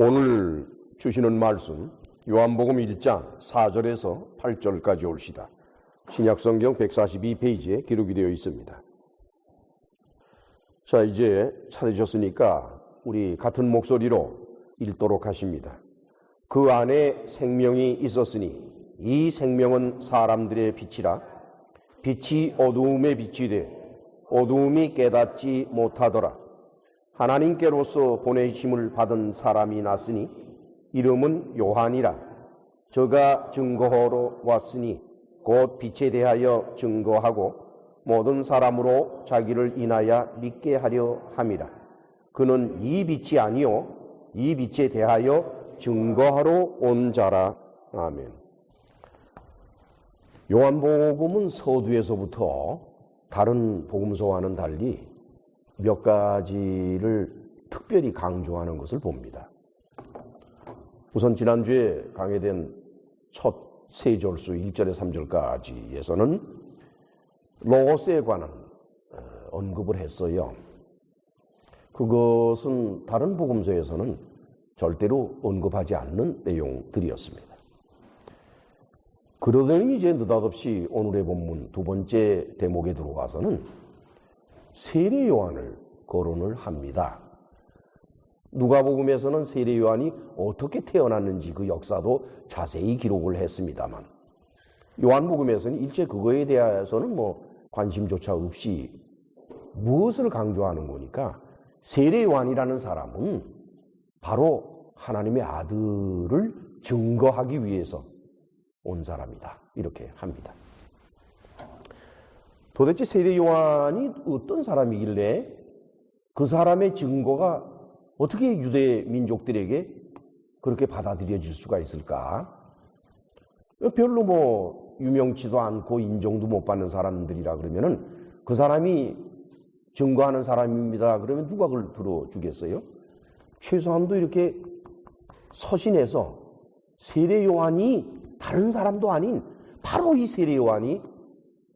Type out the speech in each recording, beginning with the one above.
오늘 주시는 말씀 요한복음 1장 4절에서 8절까지 올시다. 신약성경 142페이지에 기록이 되어 있습니다. 자, 이제 찾으셨으니까 우리 같은 목소리로 읽도록 하십니다. 그 안에 생명이 있었으니 이 생명은 사람들의 빛이라. 빛이 어두움에 비치되 어두움이 깨닫지 못하더라. 하나님께로서 보내심을 받은 사람이 났으니 이름은 요한이라. 저가 증거하러 왔으니 곧 빛에 대하여 증거하고 모든 사람으로 자기를 인하여 믿게 하려 함이라. 그는 이 빛이 아니요 이 빛에 대하여 증거하러 온 자라. 아멘. 요한복음은 서두에서부터 다른 복음서와는 달리 몇 가지를 특별히 강조하는 것을 봅니다. 우선 지난주에 강해된 첫 세 절수 1절에서 3절까지에서는 로고스에 관한 언급을 했어요. 그것은 다른 복음서에서는 절대로 언급하지 않는 내용들이었습니다. 그러더니 이제 느닷없이 오늘의 본문 두 번째 대목에 들어와서는 세례 요한을 거론을 합니다. 누가복음에서는 세례 요한이 어떻게 태어났는지 그 역사도 자세히 기록을 했습니다만 요한복음에서는 일체 그거에 대해서는 관심조차 없이 무엇을 강조하는 거니까 세례 요한이라는 사람은 바로 하나님의 아들을 증거하기 위해서 온 사람이다. 이렇게 합니다. 도대체 세례 요한이 어떤 사람이길래 그 사람의 증거가 어떻게 유대 민족들에게 그렇게 받아들여질 수가 있을까? 별로 유명치도 않고 인정도 못 받는 사람들이라 그러면은 그 사람이 증거하는 사람입니다. 그러면 누가 그걸 들어주겠어요? 최소한도 이렇게 서신해서 세례 요한이 다른 사람도 아닌 바로 이 세례 요한이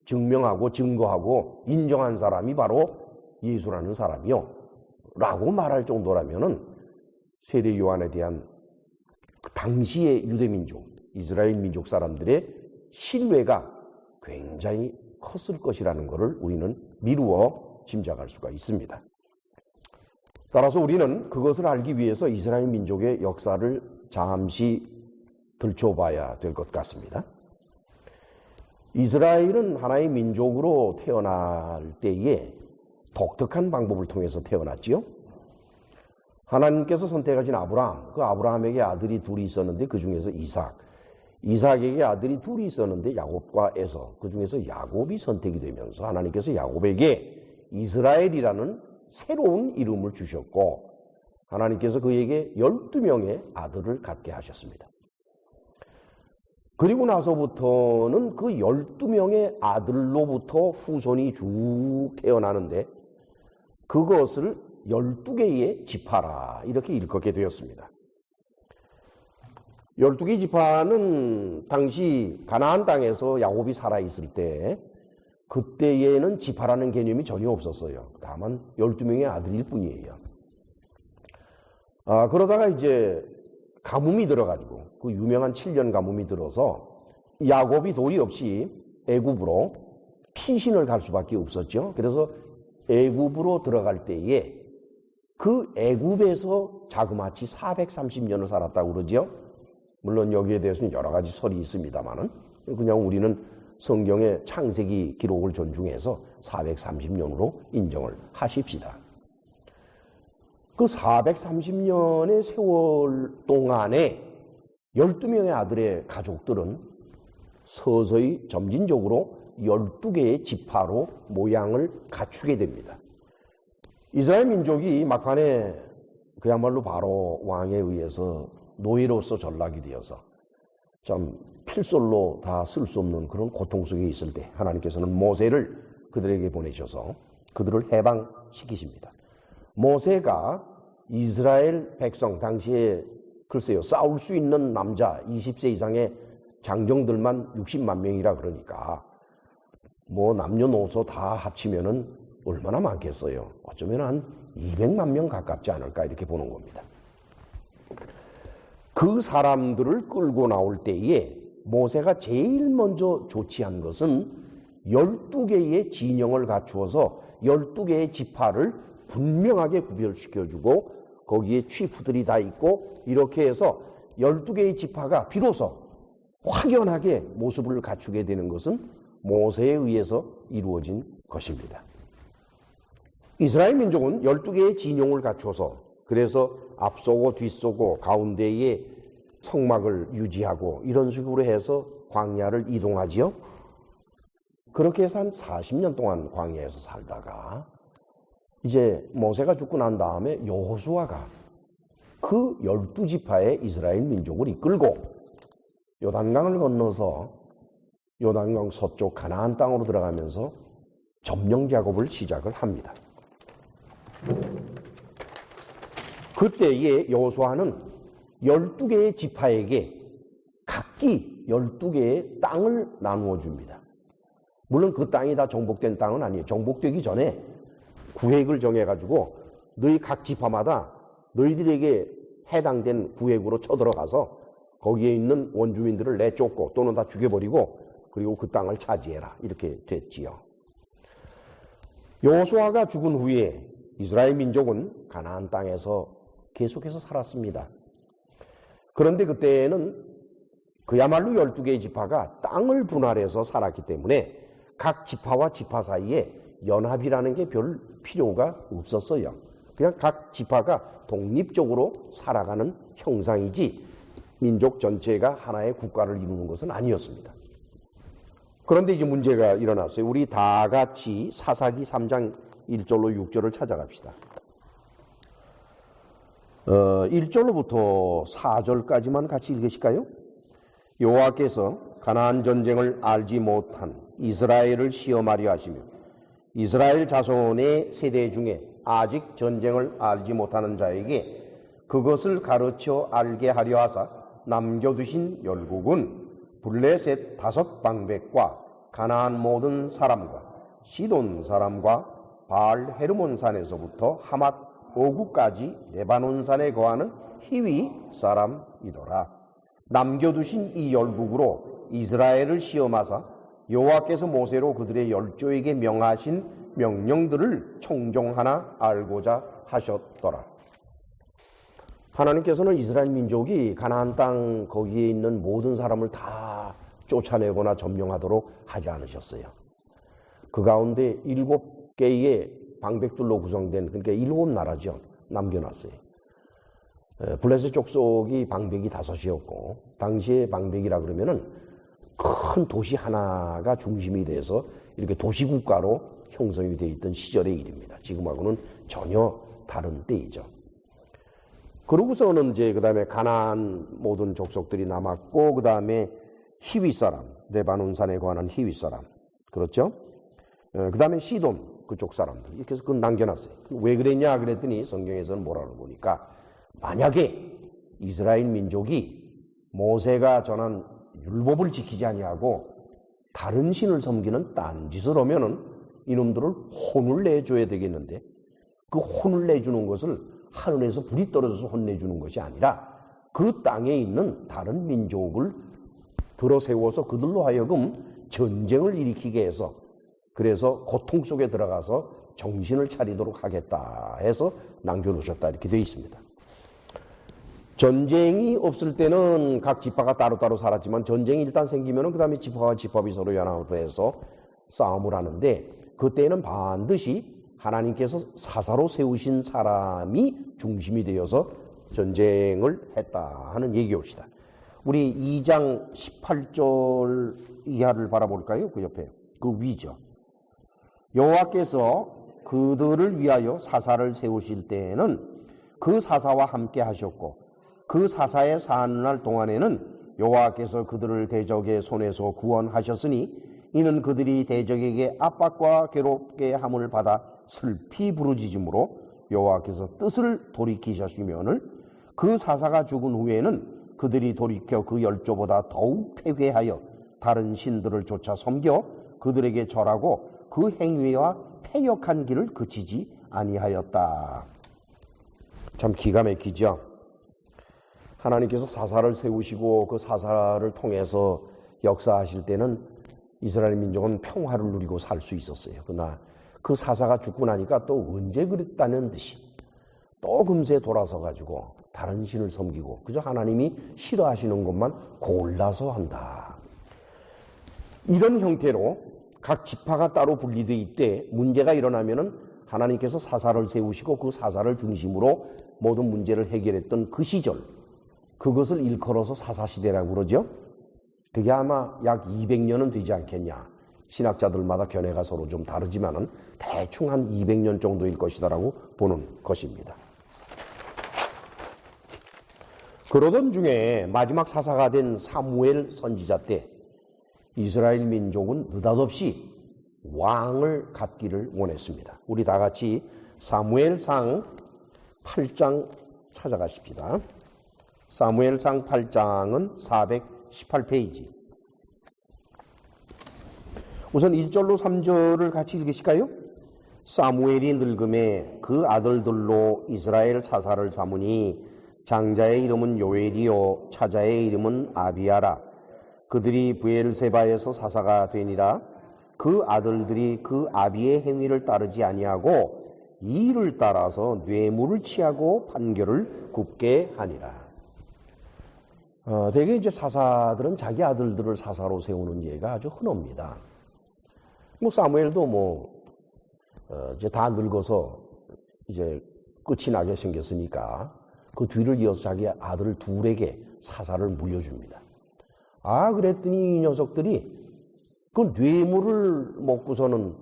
증명하고 증거하고 인정한 사람이 바로 예수라는 사람이요 라고 말할 정도라면은 세례 요한에 대한 당시의 유대민족, 이스라엘 민족 사람들의 신뢰가 굉장히 컸을 것이라는 것을 우리는 미루어 짐작할 수가 있습니다. 따라서 우리는 그것을 알기 위해서 이스라엘 민족의 역사를 잠시 들춰봐야 될 것 같습니다. 이스라엘은 하나의 민족으로 태어날 때에 독특한 방법을 통해서 태어났지요. 하나님께서 선택하신 아브라함, 그 아브라함에게 아들이 둘이 있었는데 그 중에서 이삭에게 아들이 둘이 있었는데 야곱과 에서, 그 중에서 야곱이 선택이 되면서 하나님께서 야곱에게 이스라엘이라는 새로운 이름을 주셨고 하나님께서 그에게 12명의 아들을 갖게 하셨습니다. 그리고 나서부터는 그 12명의 아들로부터 후손이 쭉 태어나는데 그것을 12개의 지파라 이렇게 일컫게 되었습니다. 12개 지파는 당시 가나안 땅에서 야곱이 살아있을 때 그때에는 지파라는 개념이 전혀 없었어요. 다만 12명의 아들일 뿐이에요. 그러다가 이제 가뭄이 들어가지고 그 유명한 7년 가뭄이 들어서 야곱이 도리 없이 애굽으로 피신을 갈 수밖에 없었죠. 그래서 애굽으로 들어갈 때에 그 애굽에서 자그마치 430년을 살았다고 그러죠. 물론 여기에 대해서는 여러 가지 설이 있습니다만은 그냥 우리는 성경의 창세기 기록을 존중해서 430년으로 인정을 하십시다. 그 430년의 세월 동안에 12명의 아들의 가족들은 서서히 점진적으로 12개의 지파로 모양을 갖추게 됩니다. 이스라엘 민족이 막판에 그야말로 바로 왕에 의해서 노예로서 전락이 되어서 참 필설로 다 쓸 수 없는 그런 고통 속에 있을 때 하나님께서는 모세를 그들에게 보내셔서 그들을 해방시키십니다. 모세가 이스라엘 백성 당시에 글쎄요 싸울 수 있는 남자 20세 이상의 장정들만 60만 명이라 그러니까 남녀노소 다 합치면은 얼마나 많겠어요. 어쩌면 한 200만 명 가깝지 않을까 이렇게 보는 겁니다. 그 사람들을 끌고 나올 때에 모세가 제일 먼저 조치한 것은 12개의 진영을 갖추어서 12개의 지파를 분명하게 구별시켜주고 거기에 취프들이 다 있고 이렇게 해서 12개의 지파가 비로소 확연하게 모습을 갖추게 되는 것은 모세에 의해서 이루어진 것입니다. 이스라엘 민족은 12개의 진영을 갖춰서 그래서 앞서고 뒤서고 가운데에 성막을 유지하고 이런 식으로 해서 광야를 이동하지요. 그렇게 해서 한 40년 동안 광야에서 살다가 이제 모세가 죽고 난 다음에 여호수아가 그 12지파의 이스라엘 민족을 이끌고 요단강을 건너서 요단강 서쪽 가나안 땅으로 들어가면서 점령 작업을 시작을 합니다. 그때에 여호수아는 12개의 지파에게 각기 12개의 땅을 나누어 줍니다. 물론 그 땅이 다 정복된 땅은 아니에요. 정복되기 전에 구획을 정해가지고 너희 각 지파마다 너희들에게 해당된 구획으로 쳐들어가서 거기에 있는 원주민들을 내쫓고 또는 다 죽여버리고 그리고 그 땅을 차지해라. 이렇게 됐지요. 여호수아가 죽은 후에 이스라엘 민족은 가나안 땅에서 계속해서 살았습니다. 그런데 그때는 그야말로 12개의 지파가 땅을 분할해서 살았기 때문에 각 지파와 지파 사이에 연합이라는 게 별 필요가 없었어요. 그냥 각 지파가 독립적으로 살아가는 형상이지 민족 전체가 하나의 국가를 이루는 것은 아니었습니다. 그런데 이제 문제가 일어났어요. 우리 다 같이 사사기 3장 1절로 6절을 찾아갑시다. 1절로부터 4절까지만 같이 읽으실까요? 여호와께서 가나안 전쟁을 알지 못한 이스라엘을 시험하려 하시며 이스라엘 자손의 세대 중에 아직 전쟁을 알지 못하는 자에게 그것을 가르쳐 알게 하려 하사 남겨두신 열국은 블레셋 5방백과 가나안 모든 사람과 시돈 사람과 바알 헤르몬 산에서부터 하맛 오구까지 레바논 산에 거하는 히위 사람이더라. 남겨두신 이 열국으로 이스라엘을 시험하사 여호와께서 모세로 그들의 열조에게 명하신 명령들을 총종하나 알고자 하셨더라. 하나님께서는 이스라엘 민족이 가나안 땅 거기에 있는 모든 사람을 다 쫓아내거나 점령하도록 하지 않으셨어요. 그 가운데 7개의 방백들로 구성된 그러니까 7나라죠. 남겨놨어요. 블레셋 족속이 방백이 5이었고 당시에 방백이라 그러면은 큰 도시 하나가 중심이 돼서 이렇게 도시국가로 형성이 되어 있던 시절의 일입니다. 지금하고는 전혀 다른 때이죠. 그러고서는 이제 그 다음에 가나안 모든 족속들이 남았고 그 다음에 히위 사람, 레바논 산에 관한 히위 사람, 그렇죠? 그 다음에 시돈 그쪽 사람들 이렇게 해서 그건 남겨놨어요. 왜 그랬냐 그랬더니 성경에서는 뭐라고 보니까 만약에 이스라엘 민족이 모세가 전한 율법을 지키지 아니하고 다른 신을 섬기는 딴짓을 하면은 이놈들을 혼을 내줘야 되겠는데 그 혼을 내주는 것을 하늘에서 불이 떨어져서 혼내주는 것이 아니라 그 땅에 있는 다른 민족을 들어세워서 그들로 하여금 전쟁을 일으키게 해서 그래서 고통 속에 들어가서 정신을 차리도록 하겠다 해서 남겨놓으셨다 이렇게 되어 있습니다. 전쟁이 없을 때는 각 지파가 따로따로 살았지만 전쟁이 일단 생기면은 그 다음에 지파와 지파이 서로 연합해서 싸움을 하는데 그때는 반드시 하나님께서 사사로 세우신 사람이 중심이 되어서 전쟁을 했다 하는 얘기옵시다. 우리 2장 18절 이하를 바라볼까요? 그 옆에 그 위죠. 여호와께서 그들을 위하여 사사를 세우실 때에는 그 사사와 함께 하셨고 그 사사의 사는 동안에는 여호와께서 그들을 대적의 손에서 구원하셨으니 이는 그들이 대적에게 압박과 괴롭게 함을 받아 슬피 부르짖음으로 여호와께서 뜻을 돌이키셨으면을 그 사사가 죽은 후에는 그들이 돌이켜 그 열조보다 더욱 패괴하여 다른 신들을 쫓아 섬겨 그들에게 절하고 그 행위와 패역한 길을 그치지 아니하였다. 참 기가 막히죠. 하나님께서 사사를 세우시고 그 사사를 통해서 역사하실 때는 이스라엘 민족은 평화를 누리고 살 수 있었어요. 그러나 그 사사가 죽고 나니까 또 언제 그랬다는 듯이 또 금세 돌아서 가지고 다른 신을 섬기고 그저 하나님이 싫어하시는 것만 골라서 한다. 이런 형태로 각 지파가 따로 분리되어 있대 문제가 일어나면은 하나님께서 사사를 세우시고 그 사사를 중심으로 모든 문제를 해결했던 그 시절, 그것을 일컬어서 사사시대라고 그러죠. 그게 아마 약 200년은 되지 않겠냐. 신학자들마다 견해가 서로 좀 다르지만은 대충 한 200년 정도일 것이다라고 보는 것입니다. 그러던 중에 마지막 사사가 된 사무엘 선지자 때 이스라엘 민족은 느닷없이 왕을 갖기를 원했습니다. 우리 다 같이 사무엘상 8장 찾아가십시다. 사무엘상 8장은 418페이지. 우선 1절로 3절을 같이 읽으실까요? 사무엘이 늙음에 그 아들들로 이스라엘 사사를 삼으니 장자의 이름은 요엘이요 차자의 이름은 아비야라. 그들이 브엘세바에서 사사가 되니라. 그 아들들이 그 아비의 행위를 따르지 아니하고 이 일을 따라서 뇌물을 취하고 판결을 굽게 하니라. 대개 이제 사사들은 자기 아들들을 사사로 세우는 예가 아주 흔합니다. 사무엘도 이제 다 늙어서 이제 끝이 나게 생겼으니까 그 뒤를 이어서 자기 아들 둘에게 사사를 물려줍니다. 그랬더니 이 녀석들이 그 뇌물을 먹고서는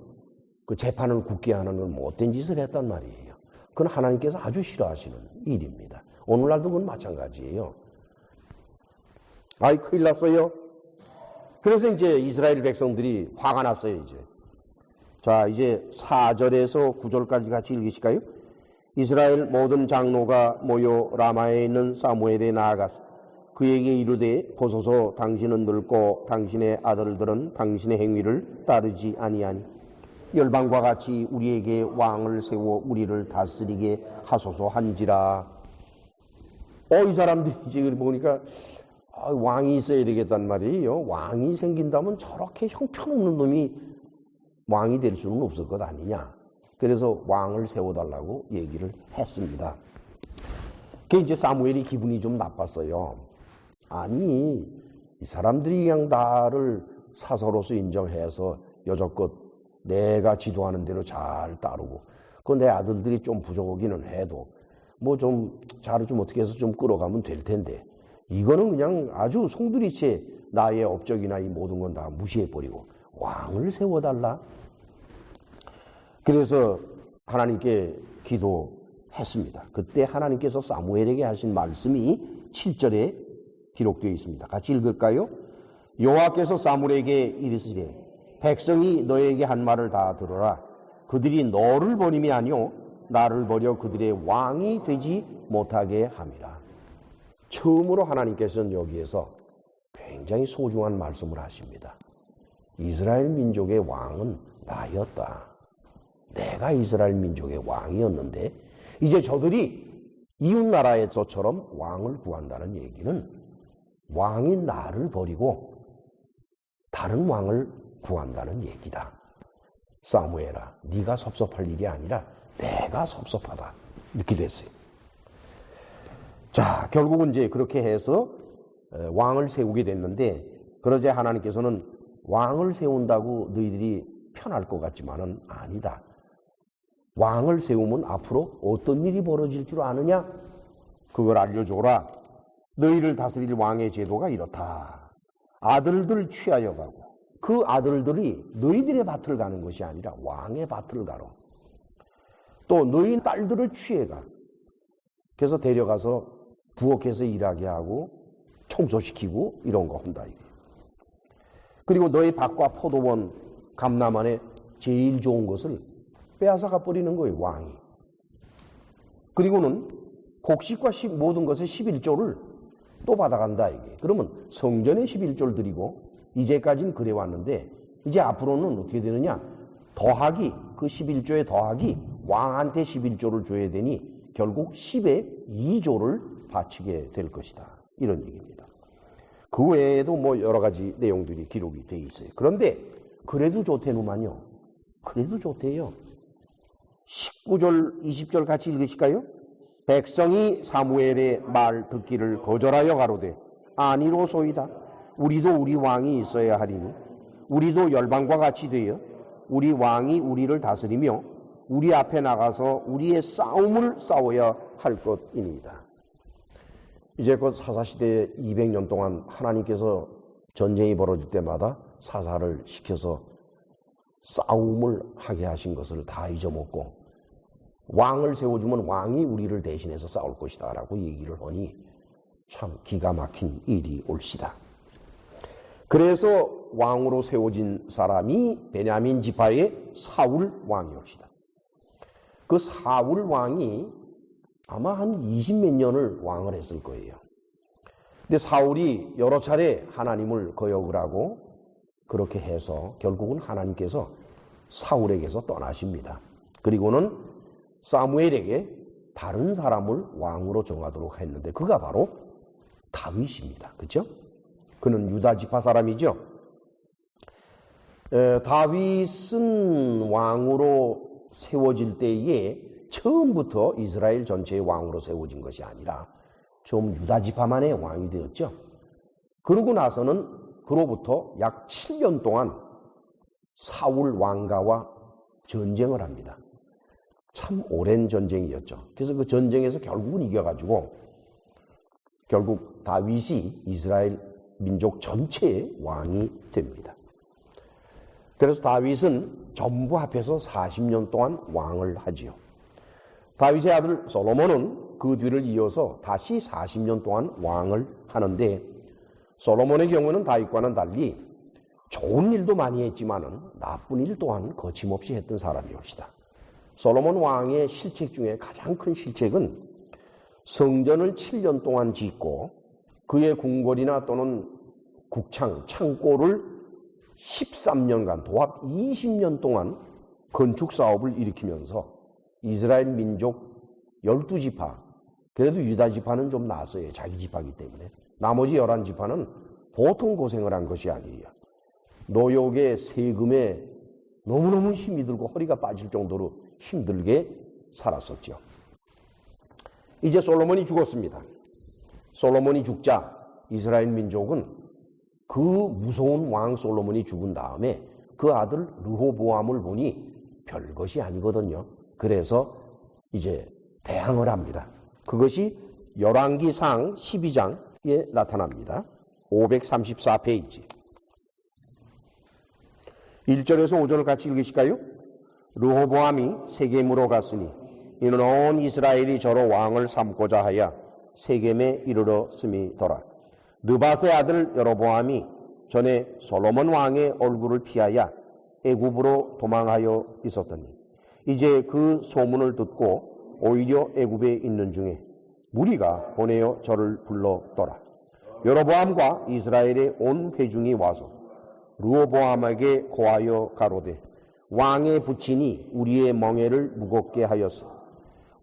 그 재판을 굳게 하는 건 못된 짓을 했단 말이에요. 그건 하나님께서 아주 싫어하시는 일입니다. 오늘날도 그건 마찬가지예요. 큰일 났어요. 그래서 이제 이스라엘 백성들이 화가 났어요, 이제. 자, 이제 4절에서 9절까지 같이 읽으실까요? 이스라엘 모든 장로가 모여 라마에 있는 사무엘에 나아가서 그에게 이르되 보소서 당신은 늙고 당신의 아들들은 당신의 행위를 따르지 아니하니 열방과 같이 우리에게 왕을 세워 우리를 다스리게 하소서 한지라. 이 사람들이 이제 보니까 왕이 있어야 되겠단 말이에요. 왕이 생긴다면 저렇게 형편없는 놈이 왕이 될 수는 없을 것 아니냐. 그래서 왕을 세워달라고 얘기를 했습니다. 그게 이제 사무엘이 기분이 좀 나빴어요. 이 사람들이 그냥 나를 사서로서 인정해서 여적껏 내가 지도하는 대로 잘 따르고 내 아들들이 좀 부족하기는 해도 자를 좀 어떻게 해서 좀 끌어가면 될 텐데 이거는 그냥 아주 송두리째 나의 업적이나 이 모든 건 다 무시해버리고 왕을 세워달라. 그래서 하나님께 기도했습니다. 그때 하나님께서 사무엘에게 하신 말씀이 7절에 기록되어 있습니다. 같이 읽을까요? 여호와께서 사무엘에게 이르시되 백성이 너에게 한 말을 다 들어라. 그들이 너를 버림이 아니오 나를 버려 그들의 왕이 되지 못하게 함이라. 처음으로 하나님께서는 여기에서 굉장히 소중한 말씀을 하십니다. 이스라엘 민족의 왕은 나였다. 내가 이스라엘 민족의 왕이었는데 이제 저들이 이웃나라의 저처럼 왕을 구한다는 얘기는 왕인 나를 버리고 다른 왕을 구한다는 얘기다. 사무엘아, 네가 섭섭할 일이 아니라 내가 섭섭하다. 이렇게 됐어요. 자, 결국은 이제 그렇게 해서 왕을 세우게 됐는데 그러자 하나님께서는 왕을 세운다고 너희들이 편할 것 같지만은 아니다. 왕을 세우면 앞으로 어떤 일이 벌어질 줄 아느냐? 그걸 알려줘라. 너희를 다스릴 왕의 제도가 이렇다. 아들들 취하여 가고 그 아들들이 너희들의 밭을 가는 것이 아니라 왕의 밭을 가로. 또 너희 딸들을 취해가. 그래서 데려가서 부엌에서 일하게 하고 청소시키고 이런 거 한다. 그리고 너희 밭과 포도원, 감람안에 제일 좋은 것을 빼앗아가 버리는 거예요, 왕이. 그리고는 곡식과 모든 것의 11조를 또 받아간다, 이게. 그러면 성전에 11조를 드리고, 이제까지는 그래 왔는데, 이제 앞으로는 어떻게 되느냐? 더하기, 그 11조에 더하기, 왕한테 11조를 줘야 되니, 결국 10의 2조를 바치게 될 것이다. 이런 얘기입니다. 그 외에도 뭐 여러 가지 내용들이 기록이 돼 있어요. 그런데 그래도 좋대누만요. 그래도 좋대요. 19절, 20절 같이 읽으실까요? 백성이 사무엘의 말 듣기를 거절하여 가로되 아니로소이다. 우리도 우리 왕이 있어야 하리니 우리도 열방과 같이 되어 우리 왕이 우리를 다스리며 우리 앞에 나가서 우리의 싸움을 싸워야 할 것입니다. 이제 곧 사사시대 200년 동안 하나님께서 전쟁이 벌어질 때마다 사사를 시켜서 싸움을 하게 하신 것을 다 잊어먹고 왕을 세워주면 왕이 우리를 대신해서 싸울 것이다 라고 얘기를 하니 참 기가 막힌 일이 올시다. 그래서 왕으로 세워진 사람이 베냐민 지파의 사울 왕이옵시다. 그 사울 왕이 아마 한 20몇 년을 왕을 했을 거예요. 근데 사울이 여러 차례 하나님을 거역을 하고 그렇게 해서 결국은 하나님께서 사울에게서 떠나십니다. 그리고는 사무엘에게 다른 사람을 왕으로 정하도록 했는데 그가 바로 다윗입니다. 그렇죠? 그는 유다 지파 사람이죠. 다윗은 왕으로 세워질 때에 처음부터 이스라엘 전체의 왕으로 세워진 것이 아니라 좀 유다 지파만의 왕이 되었죠. 그러고 나서는 그로부터 약 7년 동안 사울 왕가와 전쟁을 합니다. 참 오랜 전쟁이었죠. 그래서 그 전쟁에서 결국은 이겨가지고 결국 다윗이 이스라엘 민족 전체의 왕이 됩니다. 그래서 다윗은 전부 합해서 40년 동안 왕을 하지요. 다윗의 아들 솔로몬은 그 뒤를 이어서 다시 40년 동안 왕을 하는데 솔로몬의 경우는 다윗과는 달리 좋은 일도 많이 했지만은 나쁜 일 또한 거침없이 했던 사람이옵시다. 솔로몬 왕의 실책 중에 가장 큰 실책은 성전을 7년 동안 짓고 그의 궁궐이나 또는 국창, 창고를 13년간 도합 20년 동안 건축 사업을 일으키면서 이스라엘 민족 12지파, 그래도 유다 지파는 좀 나았어요. 자기 지파이기 때문에. 나머지 11지파는 보통 고생을 한 것이 아니에요. 노역의 세금에 너무너무 힘이 들고 허리가 빠질 정도로 힘들게 살았었죠. 이제 솔로몬이 죽었습니다. 솔로몬이 죽자 이스라엘 민족은 그 무서운 왕 솔로몬이 죽은 다음에 그 아들 르호보암을 보니 별것이 아니거든요. 그래서 이제 대항을 합니다. 그것이 열왕기상 12장에 나타납니다. 534페이지. 1절에서 5절을 같이 읽으실까요? 르호보암이 세겜으로 갔으니 이는 온 이스라엘이 저로 왕을 삼고자 하여 세겜에 이르렀음이더라. 느밧의 아들 여로보암이 전에 솔로몬 왕의 얼굴을 피하여 애굽으로 도망하여 있었더니 이제 그 소문을 듣고 오히려 애굽에 있는 중에 무리가 보내어 저를 불렀더라. 여로보암과 이스라엘의 온 회중이 와서 르호보암에게 고하여 가로되 왕의 부친이 우리의 멍에를 무겁게 하였어.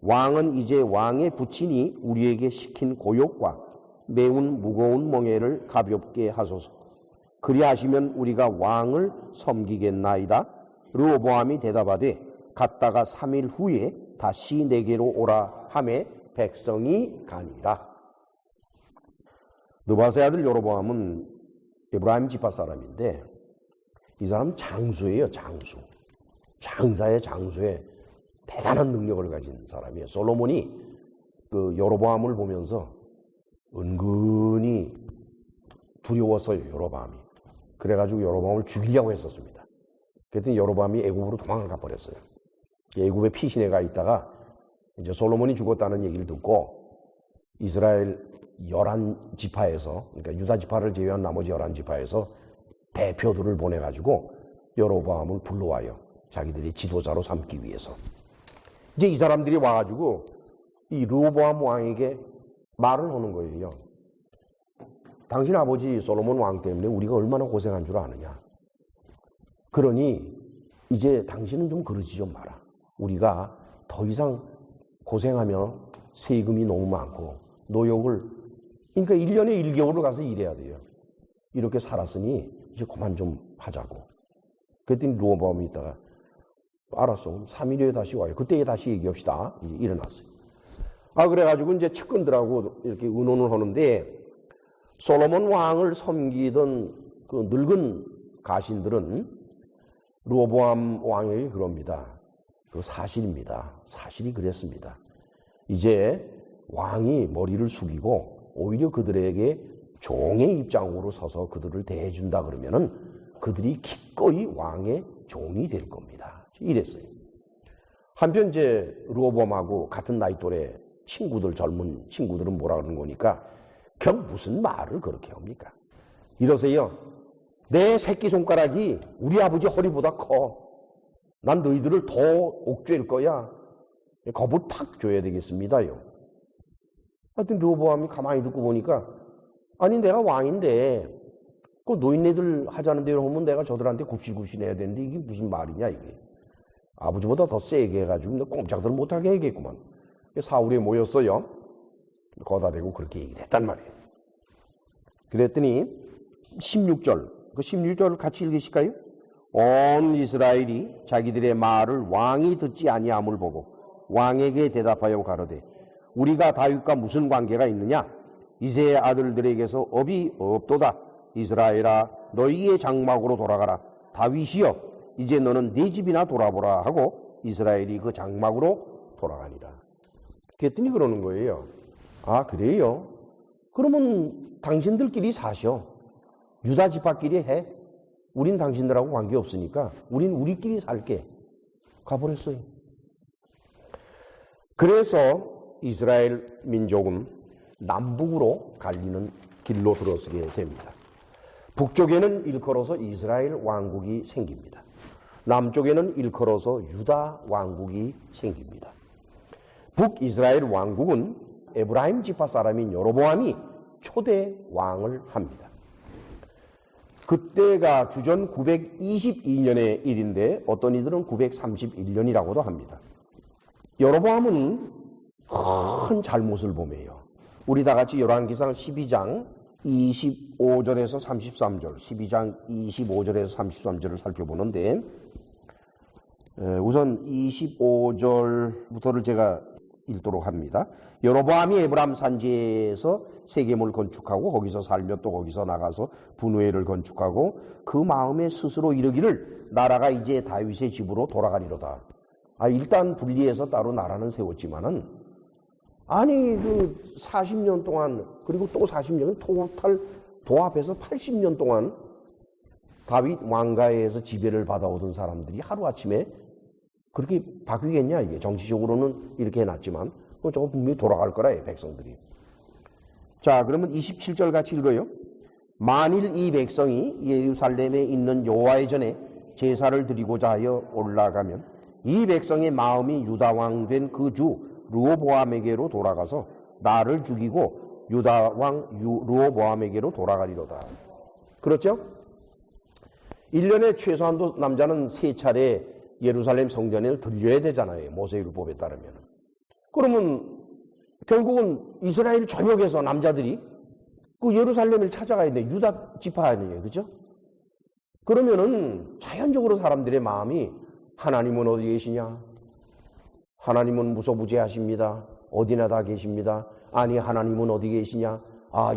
왕은 이제 왕의 부친이 우리에게 시킨 고욕과 매운 무거운 멍에를 가볍게 하소서. 그리하시면 우리가 왕을 섬기겠나이다. 르호보암이 대답하되 갔다가 3일 후에 다시 내게로 오라 하매 백성이 가니라. 느밧의 아들 여로보암은 에브라임 지파 사람인데 이 사람 장수예요. 장수. 장사의 장수에 대단한 능력을 가진 사람이에요. 솔로몬이 그 여로보암을 보면서 은근히 두려웠어요. 여로보암이. 그래가지고 여로보암을 죽이려고 했었습니다. 그랬더니 여로보암이 애굽으로 도망을 가버렸어요. 애굽에 피신해 가 있다가 이제 솔로몬이 죽었다는 얘기를 듣고 이스라엘 11지파에서 그러니까 유다 지파를 제외한 나머지 11지파에서 대표들을 보내가지고 여로보암을 불러와요. 자기들이 지도자로 삼기 위해서. 이제 이 사람들이 와가지고 이 르호보암 왕에게 말을 하는 거예요. 당신 아버지 솔로몬 왕 때문에 우리가 얼마나 고생한 줄 아느냐. 그러니 이제 당신은 좀 그러지 좀 마라. 우리가 더 이상 고생하며 세금이 너무 많고 노역을, 그러니까 1년에 1개월을 가서 일해야 돼요. 이렇게 살았으니 이제 그만 좀 하자고. 그랬더니 르호보암이 있다가 알았어. 3일 후에 다시 와요. 그때 다시 얘기합시다. 이제 일어났어요. 그래가지고 이제 측근들하고 이렇게 의논을 하는데 솔로몬 왕을 섬기던 그 늙은 가신들은 르호보암 왕에게 그럽니다. 그 사실입니다. 사실이 그랬습니다. 이제 왕이 머리를 숙이고 오히려 그들에게 종의 입장으로 서서 그들을 대해준다 그러면은 그들이 기꺼이 왕의 종이 될 겁니다. 이랬어요. 한편 이제 르호보암하고 같은 나이 또래 친구들, 젊은 친구들은 뭐라 그러는 거니까 무슨 말을 그렇게 합니까? 이러세요. 내 새끼손가락이 우리 아버지 허리보다 커. 난 너희들을 더 옥죄일 거야. 겁을 팍 줘야 되겠습니다요. 하여튼 르호보암이 가만히 듣고 보니까 아니 내가 왕인데 그 노인네들 하자는 대로 하면 내가 저들한테 굽실굽실해야 되는데 이게 무슨 말이냐 이게. 아버지보다 더 세게 해가지고 너 꼼짝들 못하게 해야겠구만. 사울에 모였어요. 거다 대고 그렇게 얘기를 했단 말이에요. 그랬더니 16절, 그 16절 같이 읽으실까요? 온 이스라엘이 자기들의 말을 왕이 듣지 아니함을 보고 왕에게 대답하여 가로되 우리가 다윗과 무슨 관계가 있느냐? 이새의 아들들에게서 업이 없도다. 이스라엘아 너희의 장막으로 돌아가라. 다윗이여 이제 너는 네 집이나 돌아보라 하고 이스라엘이 그 장막으로 돌아가니라. 그랬더니 그러는 거예요. 그래요? 그러면 당신들끼리 사셔. 유다 지파끼리 해. 우린 당신들하고 관계없으니까 우린 우리끼리 살게. 가버렸어요. 그래서 이스라엘 민족은 남북으로 갈리는 길로 들어서게 됩니다. 북쪽에는 일컬어서 이스라엘 왕국이 생깁니다. 남쪽에는 일컬어서 유다 왕국이 생깁니다. 북이스라엘 왕국은 에브라임 지파 사람인 여로보암이 초대 왕을 합니다. 그때가 주전 922년의 일인데 어떤 이들은 931년이라고도 합니다. 여로보암은 큰 잘못을 범해요. 우리 다 같이 열왕기상 12장 25절에서 33절, 12장 25절에서 33절을 살펴보는데 우선 25절부터를 제가 읽도록 합니다. 여로보암이 에브람 산지에서 세겜을 건축하고 거기서 살며 또 거기서 나가서 분회를 건축하고 그 마음에 스스로 이르기를 나라가 이제 다윗의 집으로 돌아가리로다. 일단 분리해서 따로 나라는 세웠지만은 그 40년 동안 그리고 또 40년 토탈 도합해서 80년 동안 다윗 왕가에서 지배를 받아오던 사람들이 하루아침에 그렇게 바뀌겠냐 이게. 정치적으로는 이렇게 해놨지만 저거 분명히 돌아갈 거라 백성들이. 자, 그러면 27절 같이 읽어요. 만일 이 백성이 예루살렘에 있는 여호와의 전에 제사를 드리고자 하여 올라가면 이 백성의 마음이 유다왕 된 그 주 르호보암에게로 돌아가서 나를 죽이고 유다왕 르호보암에게로 돌아가리로다. 그렇죠? 1년에 최소한도 남자는 3차례 예루살렘 성전에 들려야 되잖아요. 모세율법에 따르면. 그러면 결국은 이스라엘 전역에서 남자들이 그 예루살렘을 찾아가야 돼. 유다 지파 아니에요. 그죠? 그러면은 자연적으로 사람들의 마음이 하나님은 어디 계시냐? 하나님은 무소부재하십니다. 어디나 다 계십니다. 아니 하나님은 어디 계시냐?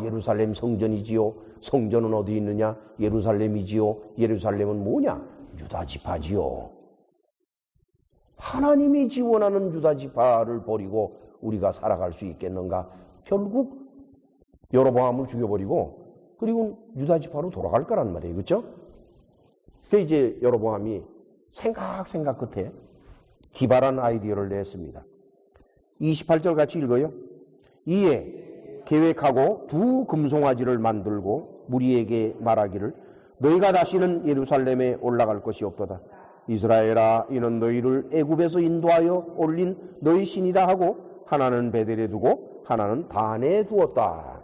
예루살렘 성전이지요. 성전은 어디 있느냐? 예루살렘이지요. 예루살렘은 뭐냐? 유다 지파지요. 하나님이 지원하는 유다 지파를 버리고 우리가 살아갈 수 있겠는가? 결국 여로보암을 죽여버리고 그리고 유다 지파로 돌아갈 거란 말이에요. 그렇죠? 그 이제 여로보암이 생각 끝에 기발한 아이디어를 냈습니다. 28절 같이 읽어요. 이에 계획하고 2 금송아지를 만들고 무리에게 말하기를 너희가 다시는 예루살렘에 올라갈 것이 없도다. 이스라엘아 이는 너희를 애굽에서 인도하여 올린 너희 신이라 하고 하나는 베델에 두고 하나는 단에 두었다.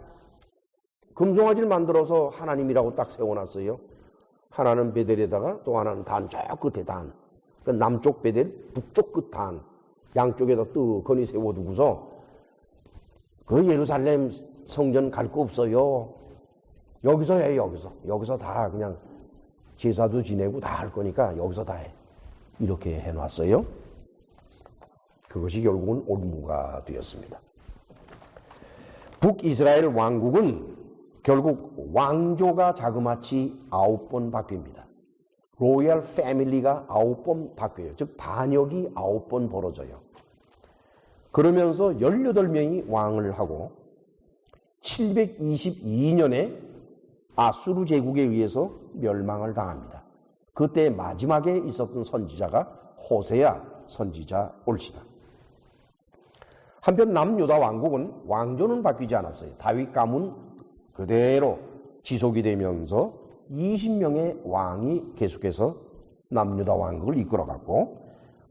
금송아지를 만들어서 하나님이라고 딱 세워놨어요. 하나는 베델에다가 또 하나는 단 저 끝에 단. 그러니까 남쪽 베델, 북쪽 끝 단. 양쪽에다 뜨거니 세워두고서 그 예루살렘 성전 갈 거 없어요. 여기서 해, 여기서 다 그냥 제사도 지내고 다 할 거니까 여기서 다 해. 이렇게 해놨어요. 그것이 결국은 올무가 되었습니다. 북이스라엘 왕국은 결국 왕조가 자그마치 9번 바뀝니다. 로얄 패밀리가 9번 바뀌어요. 즉 반역이 9번 벌어져요. 그러면서 18명이 왕을 하고 722년에 아수르 제국에 의해서 멸망을 당합니다. 그때 마지막에 있었던 선지자가 호세야 선지자 올시다. 한편 남유다 왕국은 왕조는 바뀌지 않았어요. 다윗 가문 그대로 지속이 되면서 20명의 왕이 계속해서 남유다 왕국을 이끌어갔고,